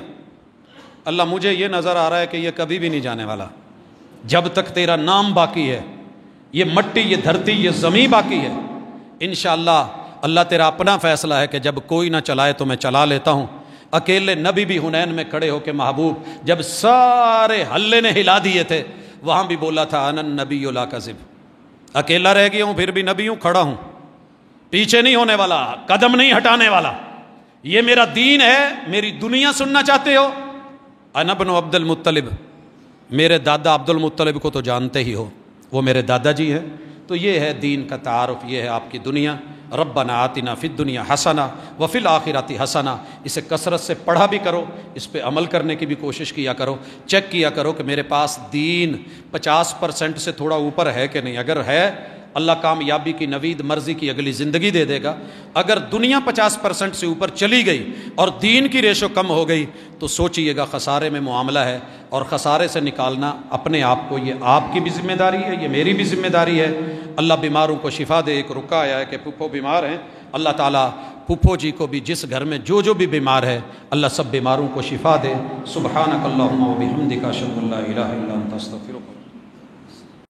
اللہ مجھے یہ نظر آ رہا ہے کہ یہ کبھی بھی نہیں جانے والا. جب تک تیرا نام باقی ہے, یہ مٹی, یہ دھرتی, یہ زمین باقی ہے, انشاءاللہ اللہ تیرا اپنا فیصلہ ہے کہ جب کوئی نہ چلائے تو میں چلا لیتا ہوں. اکیلے نبی بھی حنین میں کھڑے ہو کے محبوب جب سارے حلے نے ہلا دیے تھے وہاں بھی بولا تھا انا النبی لا کذب. اکیلا رہ گیا ہوں پھر بھی نبی ہوں, کھڑا ہوں, پیچھے نہیں ہونے والا, قدم نہیں ہٹانے والا. یہ میرا دین ہے. میری دنیا سننا چاہتے ہو, انا ابن عبد المطلب، میرے دادا عبد المطلب کو تو جانتے ہی ہو، وہ میرے دادا جی ہیں۔ تو یہ ہے دین کا تعارف، یہ ہے آپ کی دنیا۔ ربنا آتنا فی الدنیا حسنہ وفی الآخرۃ حسنہ، اسے کثرت سے پڑھا بھی کرو، اس پہ عمل کرنے کی بھی کوشش کیا کرو، چیک کیا کرو کہ میرے پاس دین 50% سے تھوڑا اوپر ہے کہ نہیں۔ اگر ہے، اللہ کامیابی کی نوید مرضی کی اگلی زندگی دے دے گا۔ اگر دنیا 50% سے اوپر چلی گئی اور دین کی ریشو کم ہو گئی تو سوچئے گا خسارے میں معاملہ ہے، اور خسارے سے نکالنا اپنے آپ کو، یہ آپ کی بھی ذمہ داری ہے، یہ میری بھی ذمہ داری ہے۔ اللہ بیماروں کو شفا دے۔ ایک رکا آیا ہے کہ پھپھو بیمار ہیں، اللہ تعالیٰ پھپھو جی کو بھی، جس گھر میں جو بھی بیمار ہے، اللہ سب بیماروں کو شفا دے۔ سبحانک اللہم و بحمدک، اشہد ان لا الہ الا انت، استغفرک۔